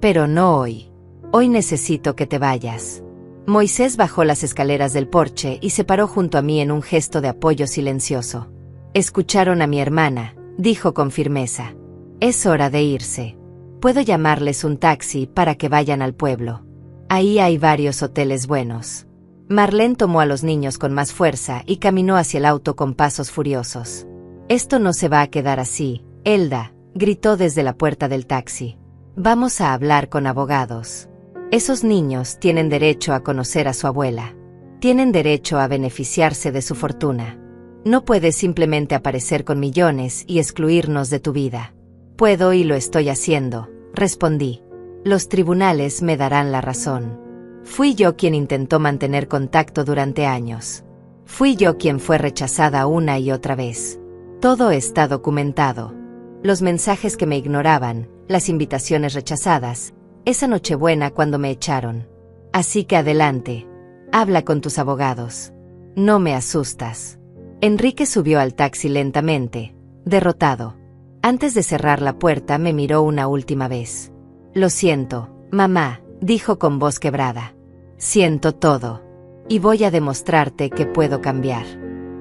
Pero no hoy. Hoy necesito que te vayas. Moisés bajó las escaleras del porche y se paró junto a mí en un gesto de apoyo silencioso. Escucharon a mi hermana, dijo con firmeza. Es hora de irse. Puedo llamarles un taxi para que vayan al pueblo. Ahí hay varios hoteles buenos. Marlene tomó a los niños con más fuerza y caminó hacia el auto con pasos furiosos. Esto no se va a quedar así, Elda, gritó desde la puerta del taxi. Vamos a hablar con abogados. Esos niños tienen derecho a conocer a su abuela. Tienen derecho a beneficiarse de su fortuna. No puedes simplemente aparecer con millones y excluirnos de tu vida. Puedo y lo estoy haciendo, respondí. Los tribunales me darán la razón. Fui yo quien intentó mantener contacto durante años. Fui yo quien fue rechazada una y otra vez. Todo está documentado. Los mensajes que me ignoraban, las invitaciones rechazadas, esa Nochebuena cuando me echaron. Así que adelante. Habla con tus abogados. No me asustas. Enrique subió al taxi lentamente, derrotado. Antes de cerrar la puerta me miró una última vez. Lo siento, mamá, dijo con voz quebrada. Siento todo. Y voy a demostrarte que puedo cambiar.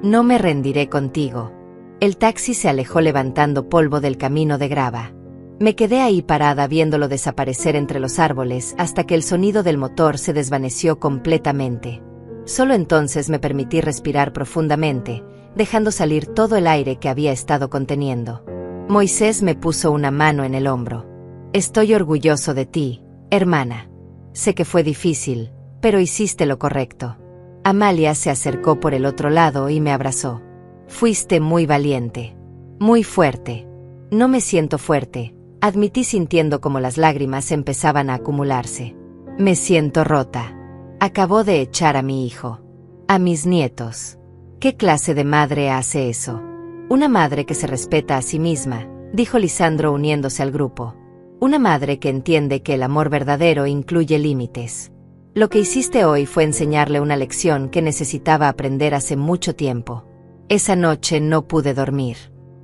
No me rendiré contigo. El taxi se alejó levantando polvo del camino de grava. Me quedé ahí parada viéndolo desaparecer entre los árboles hasta que el sonido del motor se desvaneció completamente. Solo entonces me permití respirar profundamente, dejando salir todo el aire que había estado conteniendo. Moisés me puso una mano en el hombro. Estoy orgulloso de ti, hermana. Sé que fue difícil, pero hiciste lo correcto. Amalia se acercó por el otro lado y me abrazó. Fuiste muy valiente. Muy fuerte. No me siento fuerte, admití sintiendo como las lágrimas empezaban a acumularse. Me siento rota. Acabó de echar a mi hijo. A mis nietos. ¿Qué clase de madre hace eso? Una madre que se respeta a sí misma, dijo Lisandro uniéndose al grupo. Una madre que entiende que el amor verdadero incluye límites. Lo que hiciste hoy fue enseñarle una lección que necesitaba aprender hace mucho tiempo. Esa noche no pude dormir.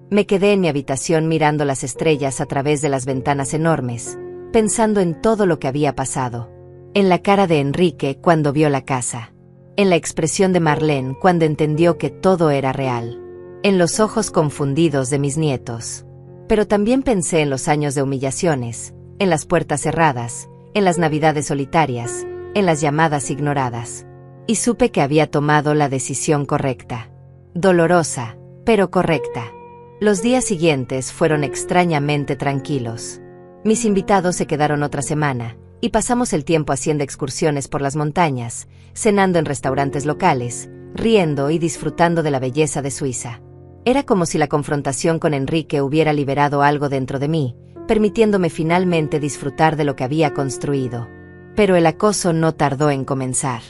Me quedé en mi habitación mirando las estrellas a través de las ventanas enormes, pensando en todo lo que había pasado. En la cara de Enrique cuando vio la casa. En la expresión de Marlene cuando entendió que todo era real. En los ojos confundidos de mis nietos. Pero también pensé en los años de humillaciones, en las puertas cerradas, en las navidades solitarias, en las llamadas ignoradas. Y supe que había tomado la decisión correcta. Dolorosa, pero correcta. Los días siguientes fueron extrañamente tranquilos. Mis invitados se quedaron otra semana, y pasamos el tiempo haciendo excursiones por las montañas, cenando en restaurantes locales, riendo y disfrutando de la belleza de Suiza. Era como si la confrontación con Enrique hubiera liberado algo dentro de mí, permitiéndome finalmente disfrutar de lo que había construido. Pero el acoso no tardó en comenzar.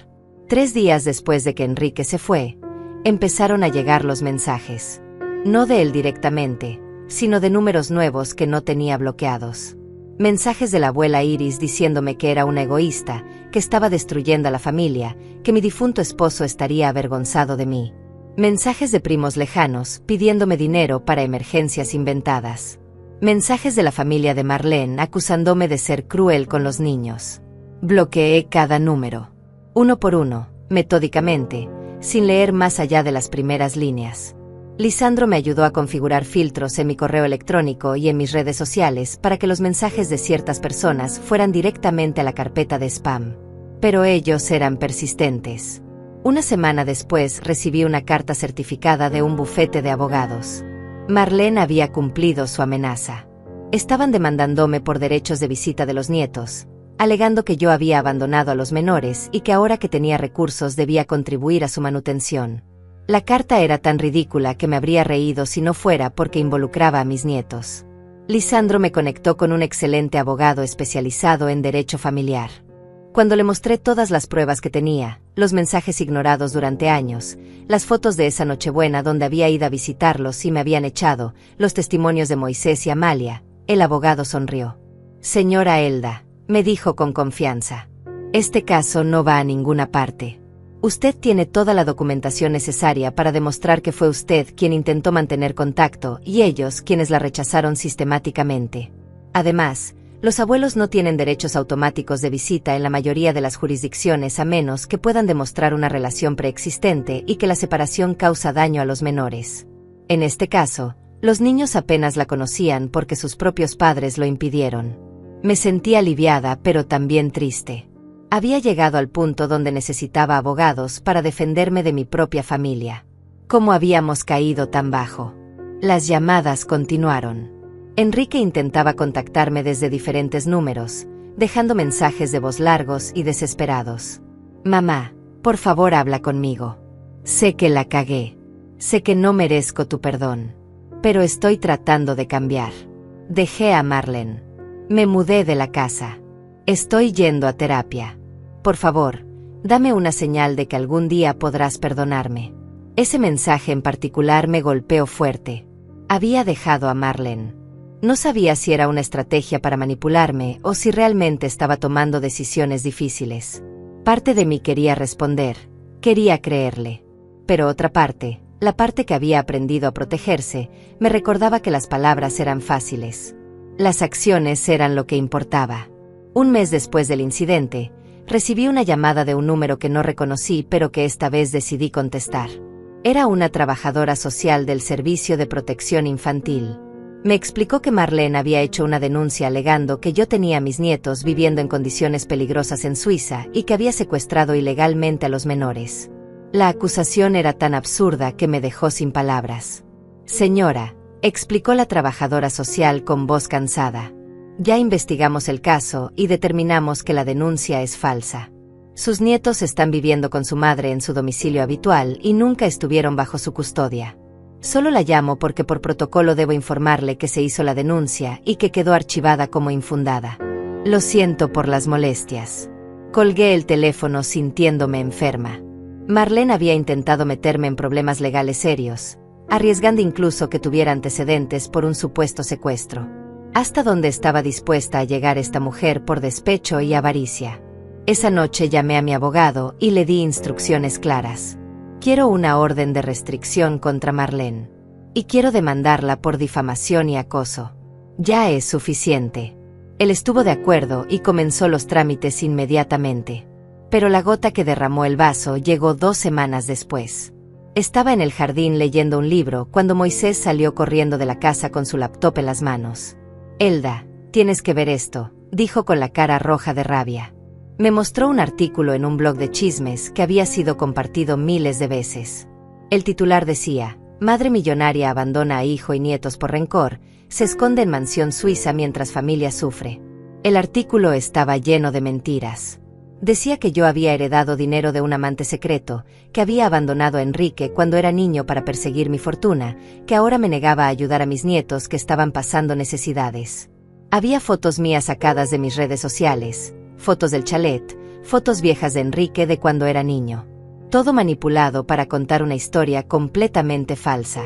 3 días después de que Enrique se fue, empezaron a llegar los mensajes. No de él directamente, sino de números nuevos que no tenía bloqueados. Mensajes de la abuela Iris diciéndome que era una egoísta, que estaba destruyendo a la familia, que mi difunto esposo estaría avergonzado de mí. Mensajes de primos lejanos pidiéndome dinero para emergencias inventadas. Mensajes de la familia de Marlene acusándome de ser cruel con los niños. Bloqueé cada número. Uno por uno, metódicamente, sin leer más allá de las primeras líneas. Lisandro me ayudó a configurar filtros en mi correo electrónico y en mis redes sociales para que los mensajes de ciertas personas fueran directamente a la carpeta de spam. Pero ellos eran persistentes. Una semana después recibí una carta certificada de un bufete de abogados. Marlene había cumplido su amenaza. Estaban demandándome por derechos de visita de los nietos, alegando que yo había abandonado a los menores y que ahora que tenía recursos debía contribuir a su manutención. La carta era tan ridícula que me habría reído si no fuera porque involucraba a mis nietos. Lisandro me conectó con un excelente abogado especializado en derecho familiar. Cuando le mostré todas las pruebas que tenía, los mensajes ignorados durante años, las fotos de esa Nochebuena donde había ido a visitarlos y me habían echado, los testimonios de Moisés y Amalia, el abogado sonrió. «Señora Elda», me dijo con confianza, «este caso no va a ninguna parte. Usted tiene toda la documentación necesaria para demostrar que fue usted quien intentó mantener contacto y ellos quienes la rechazaron sistemáticamente. Además, los abuelos no tienen derechos automáticos de visita en la mayoría de las jurisdicciones a menos que puedan demostrar una relación preexistente y que la separación causa daño a los menores. En este caso, los niños apenas la conocían porque sus propios padres lo impidieron. Me sentí aliviada pero también triste. Había llegado al punto donde necesitaba abogados para defenderme de mi propia familia. ¿Cómo habíamos caído tan bajo? Las llamadas continuaron. Enrique intentaba contactarme desde diferentes números, dejando mensajes de voz largos y desesperados. «Mamá, por favor habla conmigo. Sé que la cagué. Sé que no merezco tu perdón. Pero estoy tratando de cambiar. Dejé a Marlene. Me mudé de la casa. Estoy yendo a terapia. Por favor, dame una señal de que algún día podrás perdonarme». Ese mensaje en particular me golpeó fuerte. Había dejado a Marlene. No sabía si era una estrategia para manipularme o si realmente estaba tomando decisiones difíciles. Parte de mí quería responder, quería creerle. Pero otra parte, la parte que había aprendido a protegerse, me recordaba que las palabras eran fáciles. Las acciones eran lo que importaba. Un mes después del incidente, recibí una llamada de un número que no reconocí pero que esta vez decidí contestar. Era una trabajadora social del Servicio de Protección Infantil. Me explicó que Marlene había hecho una denuncia alegando que yo tenía a mis nietos viviendo en condiciones peligrosas en Suiza y que había secuestrado ilegalmente a los menores. La acusación era tan absurda que me dejó sin palabras. «Señora», explicó la trabajadora social con voz cansada, «ya investigamos el caso y determinamos que la denuncia es falsa. Sus nietos están viviendo con su madre en su domicilio habitual y nunca estuvieron bajo su custodia. Solo la llamo porque por protocolo debo informarle que se hizo la denuncia y que quedó archivada como infundada. Lo siento por las molestias». Colgué el teléfono sintiéndome enferma. Marlene había intentado meterme en problemas legales serios, arriesgando incluso que tuviera antecedentes por un supuesto secuestro. ¿Hasta dónde estaba dispuesta a llegar esta mujer por despecho y avaricia? Esa noche llamé a mi abogado y le di instrucciones claras. Quiero una orden de restricción contra Marlene. Y quiero demandarla por difamación y acoso. Ya es suficiente. Él estuvo de acuerdo y comenzó los trámites inmediatamente. Pero la gota que derramó el vaso llegó 2 semanas después. Estaba en el jardín leyendo un libro cuando Moisés salió corriendo de la casa con su laptop en las manos. «Elda, tienes que ver esto», dijo con la cara roja de rabia. Me mostró un artículo en un blog de chismes que había sido compartido miles de veces. El titular decía, «Madre millonaria abandona a hijo y nietos por rencor, se esconde en mansión suiza mientras familia sufre». El artículo estaba lleno de mentiras. Decía que yo había heredado dinero de un amante secreto, que había abandonado a Enrique cuando era niño para perseguir mi fortuna, que ahora me negaba a ayudar a mis nietos que estaban pasando necesidades. Había fotos mías sacadas de mis redes sociales, fotos del chalet, fotos viejas de Enrique de cuando era niño. Todo manipulado para contar una historia completamente falsa.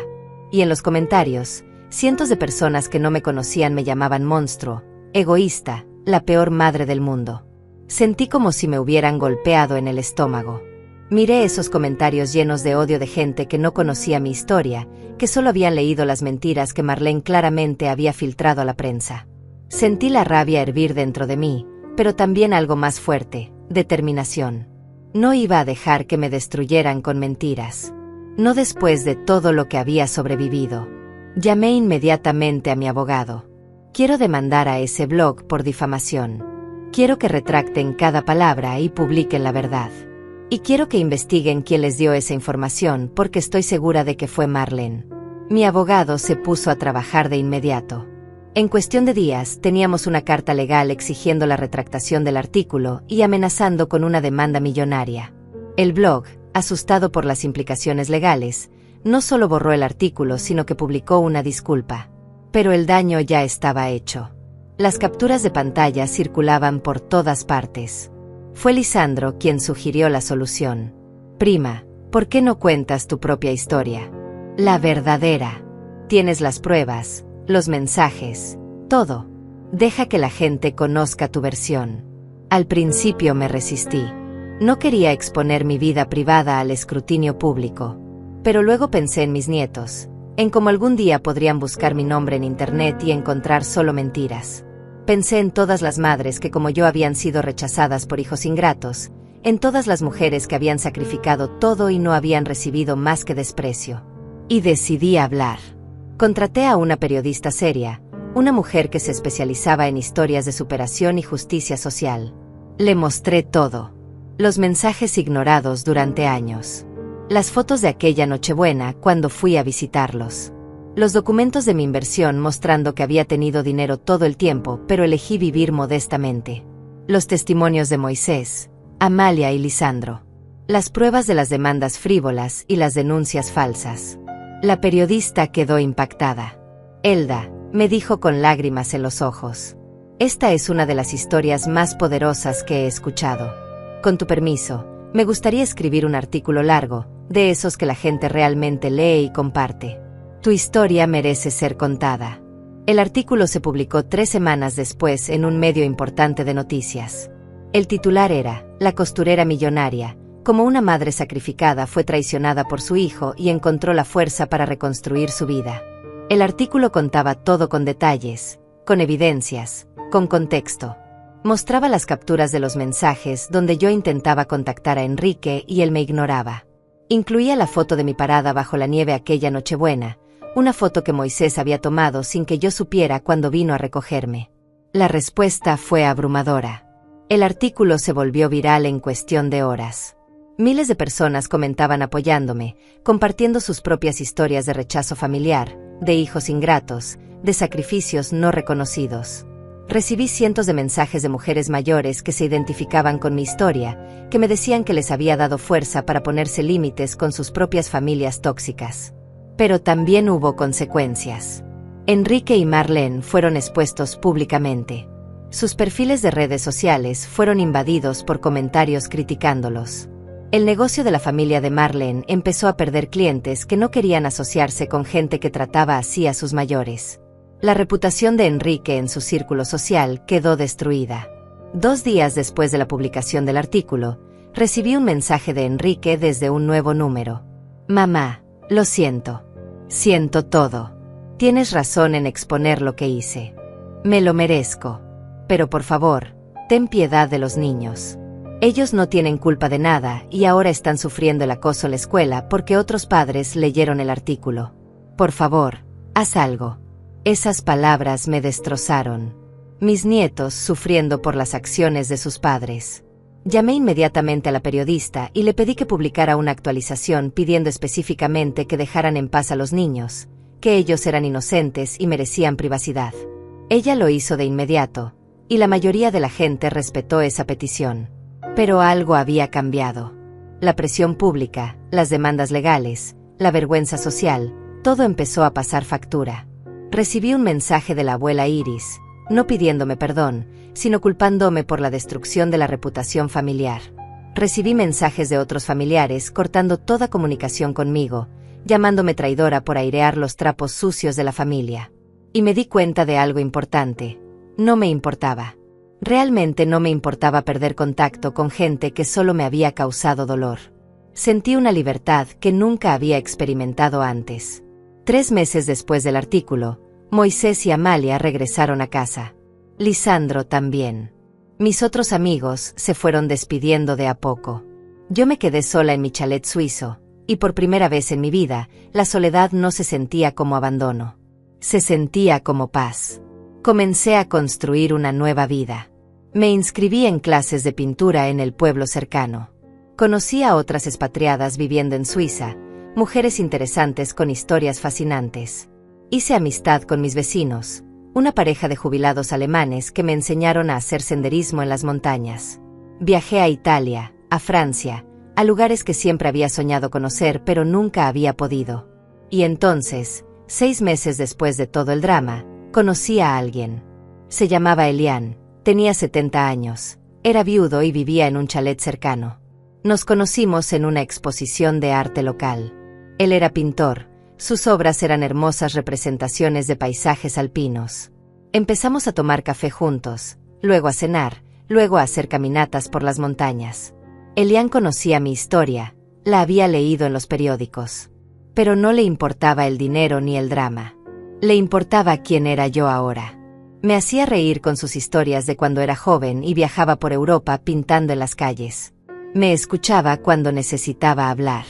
Y en los comentarios, cientos de personas que no me conocían me llamaban monstruo, egoísta, la peor madre del mundo. Sentí como si me hubieran golpeado en el estómago. Miré esos comentarios llenos de odio de gente que no conocía mi historia, que solo habían leído las mentiras que Marlene claramente había filtrado a la prensa. Sentí la rabia hervir dentro de mí, pero también algo más fuerte, determinación. No iba a dejar que me destruyeran con mentiras. No después de todo lo que había sobrevivido. Llamé inmediatamente a mi abogado. Quiero demandar a ese blog por difamación. Quiero que retracten cada palabra y publiquen la verdad. Y quiero que investiguen quién les dio esa información porque estoy segura de que fue Marlene. Mi abogado se puso a trabajar de inmediato. En cuestión de días teníamos una carta legal exigiendo la retractación del artículo y amenazando con una demanda millonaria. El blog, asustado por las implicaciones legales, no solo borró el artículo sino que publicó una disculpa. Pero el daño ya estaba hecho. Las capturas de pantalla circulaban por todas partes. Fue Lisandro quien sugirió la solución. Prima, ¿por qué no cuentas tu propia historia? La verdadera. Tienes las pruebas, los mensajes, todo. Deja que la gente conozca tu versión. Al principio me resistí. No quería exponer mi vida privada al escrutinio público. Pero luego pensé en mis nietos, en cómo algún día podrían buscar mi nombre en internet y encontrar solo mentiras. Pensé en todas las madres que como yo habían sido rechazadas por hijos ingratos, en todas las mujeres que habían sacrificado todo y no habían recibido más que desprecio. Y decidí hablar. Contraté a una periodista seria, una mujer que se especializaba en historias de superación y justicia social. Le mostré todo. Los mensajes ignorados durante años. Las fotos de aquella Nochebuena cuando fui a visitarlos. Los documentos de mi inversión mostrando que había tenido dinero todo el tiempo, pero elegí vivir modestamente. Los testimonios de Moisés, Amalia y Lisandro. Las pruebas de las demandas frívolas y las denuncias falsas. La periodista quedó impactada. Elda, me dijo con lágrimas en los ojos. Esta es una de las historias más poderosas que he escuchado. Con tu permiso, me gustaría escribir un artículo largo, de esos que la gente realmente lee y comparte. Tu historia merece ser contada. El artículo se publicó 3 semanas después en un medio importante de noticias. El titular era, La costurera millonaria, como una madre sacrificada fue traicionada por su hijo y encontró la fuerza para reconstruir su vida. El artículo contaba todo con detalles, con evidencias, con contexto. Mostraba las capturas de los mensajes donde yo intentaba contactar a Enrique y él me ignoraba. Incluía la foto de mi parada bajo la nieve aquella Nochebuena, una foto que Moisés había tomado sin que yo supiera cuando vino a recogerme. La respuesta fue abrumadora. El artículo se volvió viral en cuestión de horas. Miles de personas comentaban apoyándome, compartiendo sus propias historias de rechazo familiar, de hijos ingratos, de sacrificios no reconocidos. Recibí cientos de mensajes de mujeres mayores que se identificaban con mi historia, que me decían que les había dado fuerza para ponerse límites con sus propias familias tóxicas. Pero también hubo consecuencias. Enrique y Marlene fueron expuestos públicamente. Sus perfiles de redes sociales fueron invadidos por comentarios criticándolos. El negocio de la familia de Marlene empezó a perder clientes que no querían asociarse con gente que trataba así a sus mayores. La reputación de Enrique en su círculo social quedó destruida. 2 días después de la publicación del artículo, recibí un mensaje de Enrique desde un nuevo número. Mamá, lo siento. Siento todo. Tienes razón en exponer lo que hice. Me lo merezco. Pero por favor, ten piedad de los niños. Ellos no tienen culpa de nada y ahora están sufriendo el acoso en la escuela porque otros padres leyeron el artículo. Por favor, haz algo. Esas palabras me destrozaron. Mis nietos sufriendo por las acciones de sus padres. Llamé inmediatamente a la periodista y le pedí que publicara una actualización pidiendo específicamente que dejaran en paz a los niños, que ellos eran inocentes y merecían privacidad. Ella lo hizo de inmediato, y la mayoría de la gente respetó esa petición. Pero algo había cambiado. La presión pública, las demandas legales, la vergüenza social, todo empezó a pasar factura. Recibí un mensaje de la abuela Iris, no pidiéndome perdón, sino culpándome por la destrucción de la reputación familiar. Recibí mensajes de otros familiares cortando toda comunicación conmigo, llamándome traidora por airear los trapos sucios de la familia. Y me di cuenta de algo importante. No me importaba. Realmente no me importaba perder contacto con gente que solo me había causado dolor. Sentí una libertad que nunca había experimentado antes. 3 meses después del artículo, Moisés y Amalia regresaron a casa. Lisandro también. Mis otros amigos se fueron despidiendo de a poco. Yo me quedé sola en mi chalet suizo, Y por primera vez en mi vida, la soledad no se sentía como abandono. Se sentía como paz. Comencé a construir una nueva vida. Me inscribí en clases de pintura en el pueblo cercano. Conocí a otras expatriadas viviendo en Suiza, mujeres interesantes con historias fascinantes. Hice amistad con mis vecinos, una pareja de jubilados alemanes que me enseñaron a hacer senderismo en las montañas. Viajé a Italia, a Francia, a lugares que siempre había soñado conocer pero nunca había podido. Y entonces, 6 meses después de todo el drama, conocí a alguien. Se llamaba Elian, tenía 70 años, era viudo y vivía en un chalet cercano. Nos conocimos en una exposición de arte local. Él era pintor, sus obras eran hermosas representaciones de paisajes alpinos. Empezamos a tomar café juntos, luego a cenar, luego a hacer caminatas por las montañas. Elian conocía mi historia, la había leído en los periódicos. Pero no le importaba el dinero ni el drama. Le importaba quién era yo ahora. Me hacía reír con sus historias de cuando era joven y viajaba por Europa pintando en las calles. Me escuchaba cuando necesitaba hablar.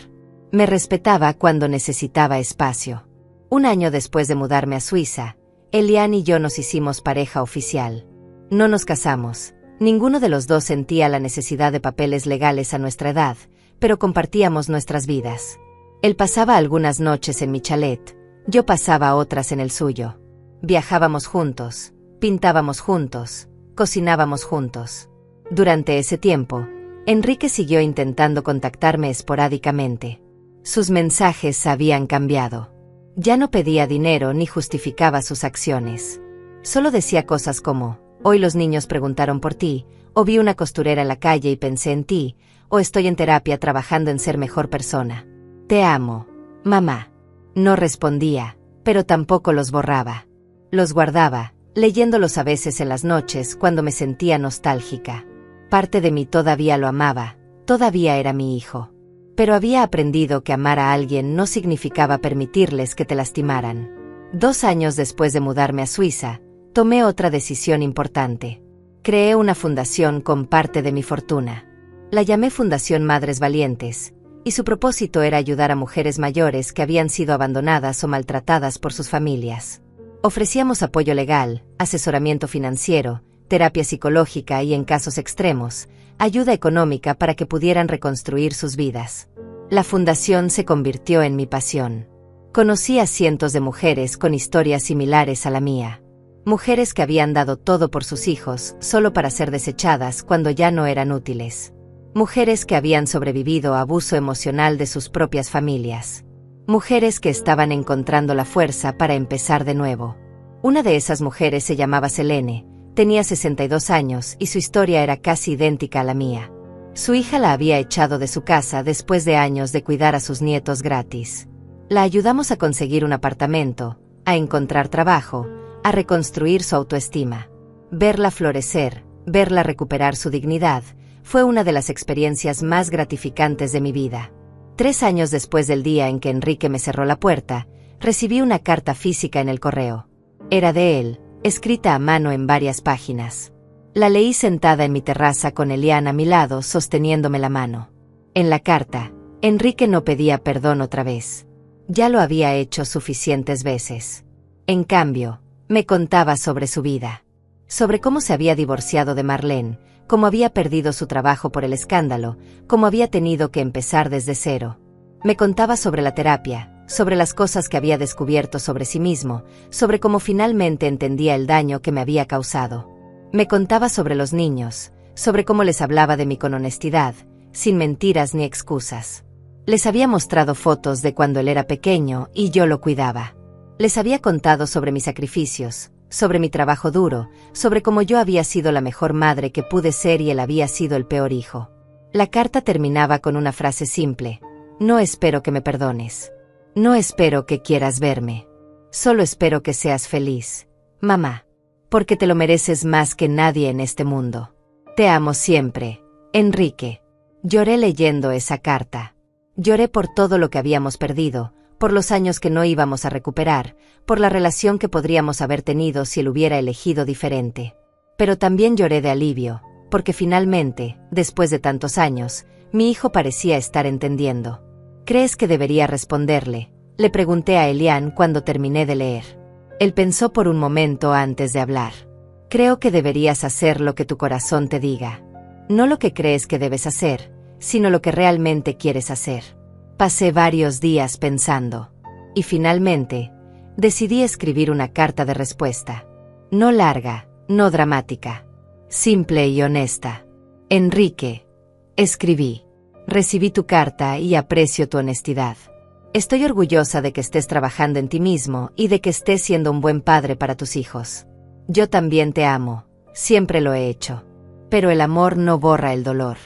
Me respetaba cuando necesitaba espacio. 1 año después de mudarme a Suiza, Elian y yo nos hicimos pareja oficial. No nos casamos. Ninguno de los dos sentía la necesidad de papeles legales a nuestra edad, pero compartíamos nuestras vidas. Él pasaba algunas noches en mi chalet, yo pasaba otras en el suyo. Viajábamos juntos, pintábamos juntos, cocinábamos juntos. Durante ese tiempo, Enrique siguió intentando contactarme esporádicamente. Sus mensajes habían cambiado. Ya no pedía dinero ni justificaba sus acciones. Solo decía cosas como: hoy los niños preguntaron por ti, o vi una costurera en la calle y pensé en ti, o estoy en terapia trabajando en ser mejor persona. Te amo, mamá. No respondía, pero tampoco los borraba. Los guardaba, leyéndolos a veces en las noches cuando me sentía nostálgica. Parte de mí todavía lo amaba, todavía era mi hijo. Pero había aprendido que amar a alguien no significaba permitirles que te lastimaran. 2 años después de mudarme a Suiza, tomé otra decisión importante. Creé una fundación con parte de mi fortuna. La llamé Fundación Madres Valientes, y su propósito era ayudar a mujeres mayores que habían sido abandonadas o maltratadas por sus familias. Ofrecíamos apoyo legal, asesoramiento financiero, terapia psicológica y, en casos extremos, ayuda económica para que pudieran reconstruir sus vidas. La fundación se convirtió en mi pasión. Conocí a cientos de mujeres con historias similares a la mía. Mujeres que habían dado todo por sus hijos, solo para ser desechadas cuando ya no eran útiles. Mujeres que habían sobrevivido a abuso emocional de sus propias familias. Mujeres que estaban encontrando la fuerza para empezar de nuevo. Una de esas mujeres se llamaba Selene, tenía 62 años y su historia era casi idéntica a la mía. Su hija la había echado de su casa después de años de cuidar a sus nietos gratis. La ayudamos a conseguir un apartamento, a encontrar trabajo, a reconstruir su autoestima. Verla florecer, verla recuperar su dignidad, fue una de las experiencias más gratificantes de mi vida. 3 años después del día en que Enrique me cerró la puerta, recibí una carta física en el correo. Era de él, escrita a mano en varias páginas. La leí sentada en mi terraza con Elian a mi lado sosteniéndome la mano. En la carta, Enrique no pedía perdón otra vez. Ya lo había hecho suficientes veces. En cambio, me contaba sobre su vida. Sobre cómo se había divorciado de Marlene, cómo había perdido su trabajo por el escándalo, cómo había tenido que empezar desde cero. Me contaba sobre la terapia, sobre las cosas que había descubierto sobre sí mismo, sobre cómo finalmente entendía el daño que me había causado. Me contaba sobre los niños, sobre cómo les hablaba de mí con honestidad, sin mentiras ni excusas. Les había mostrado fotos de cuando él era pequeño y yo lo cuidaba. Les había contado sobre mis sacrificios, sobre mi trabajo duro, sobre cómo yo había sido la mejor madre que pude ser y él había sido el peor hijo. La carta terminaba con una frase simple: no espero que me perdones. No espero que quieras verme. Solo espero que seas feliz, mamá. Porque te lo mereces más que nadie en este mundo. Te amo siempre, Enrique. Lloré leyendo esa carta. Lloré por todo lo que habíamos perdido, por los años que no íbamos a recuperar, por la relación que podríamos haber tenido si él hubiera elegido diferente. Pero también lloré de alivio, porque finalmente, después de tantos años, mi hijo parecía estar entendiendo. ¿Crees que debería responderle?, le pregunté a Elian cuando terminé de leer. Él pensó por un momento antes de hablar. Creo que deberías hacer lo que tu corazón te diga. No lo que crees que debes hacer, sino lo que realmente quieres hacer. Pasé varios días pensando. Y finalmente, decidí escribir una carta de respuesta. No larga, no dramática. Simple y honesta. Enrique, escribí. Recibí tu carta y aprecio tu honestidad. Estoy orgullosa de que estés trabajando en ti mismo y de que estés siendo un buen padre para tus hijos. Yo también te amo, siempre lo he hecho. Pero el amor no borra el dolor.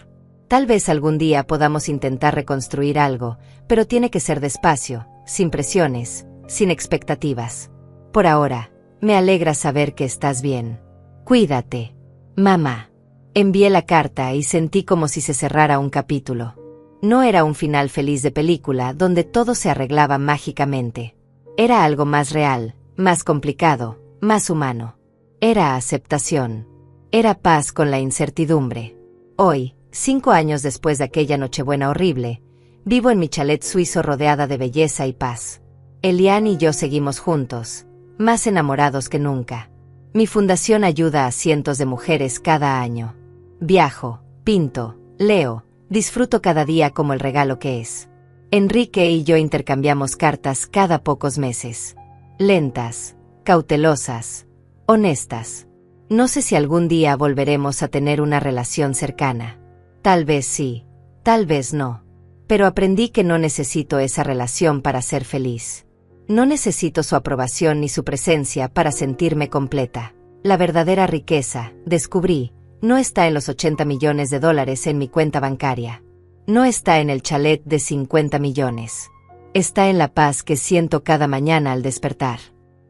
Tal vez algún día podamos intentar reconstruir algo, pero tiene que ser despacio, sin presiones, sin expectativas. Por ahora, me alegra saber que estás bien. Cuídate. Mamá. Envié la carta y sentí como si se cerrara un capítulo. No era un final feliz de película donde todo se arreglaba mágicamente. Era algo más real, más complicado, más humano. Era aceptación. Era paz con la incertidumbre. Hoy, 5 años después de aquella Nochebuena horrible, vivo en mi chalet suizo rodeada de belleza y paz. Elian y yo seguimos juntos, más enamorados que nunca. Mi fundación ayuda a cientos de mujeres cada año. Viajo, pinto, leo, disfruto cada día como el regalo que es. Enrique y yo intercambiamos cartas cada pocos meses. Lentas, cautelosas, honestas. No sé si algún día volveremos a tener una relación cercana. Tal vez sí, tal vez no. Pero aprendí que no necesito esa relación para ser feliz. No necesito su aprobación ni su presencia para sentirme completa. La verdadera riqueza, descubrí, no está en los 80 millones de dólares en mi cuenta bancaria. No está en el chalet de 50 millones. Está en la paz que siento cada mañana al despertar.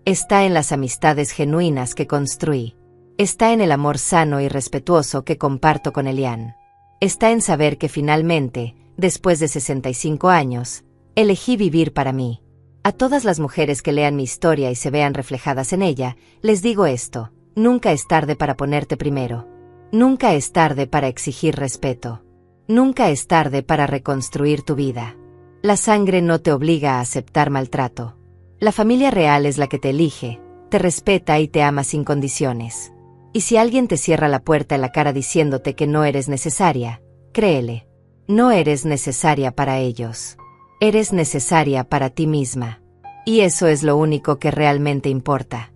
Está en las amistades genuinas que construí. Está en el amor sano y respetuoso que comparto con Elian. Está en saber que finalmente, después de 65 años, elegí vivir para mí. A todas las mujeres que lean mi historia y se vean reflejadas en ella, les digo esto: nunca es tarde para ponerte primero. Nunca es tarde para exigir respeto. Nunca es tarde para reconstruir tu vida. La sangre no te obliga a aceptar maltrato. La familia real es la que te elige, te respeta y te ama sin condiciones. Y si alguien te cierra la puerta en la cara diciéndote que no eres necesaria, créele. No eres necesaria para ellos. Eres necesaria para ti misma. Y eso es lo único que realmente importa.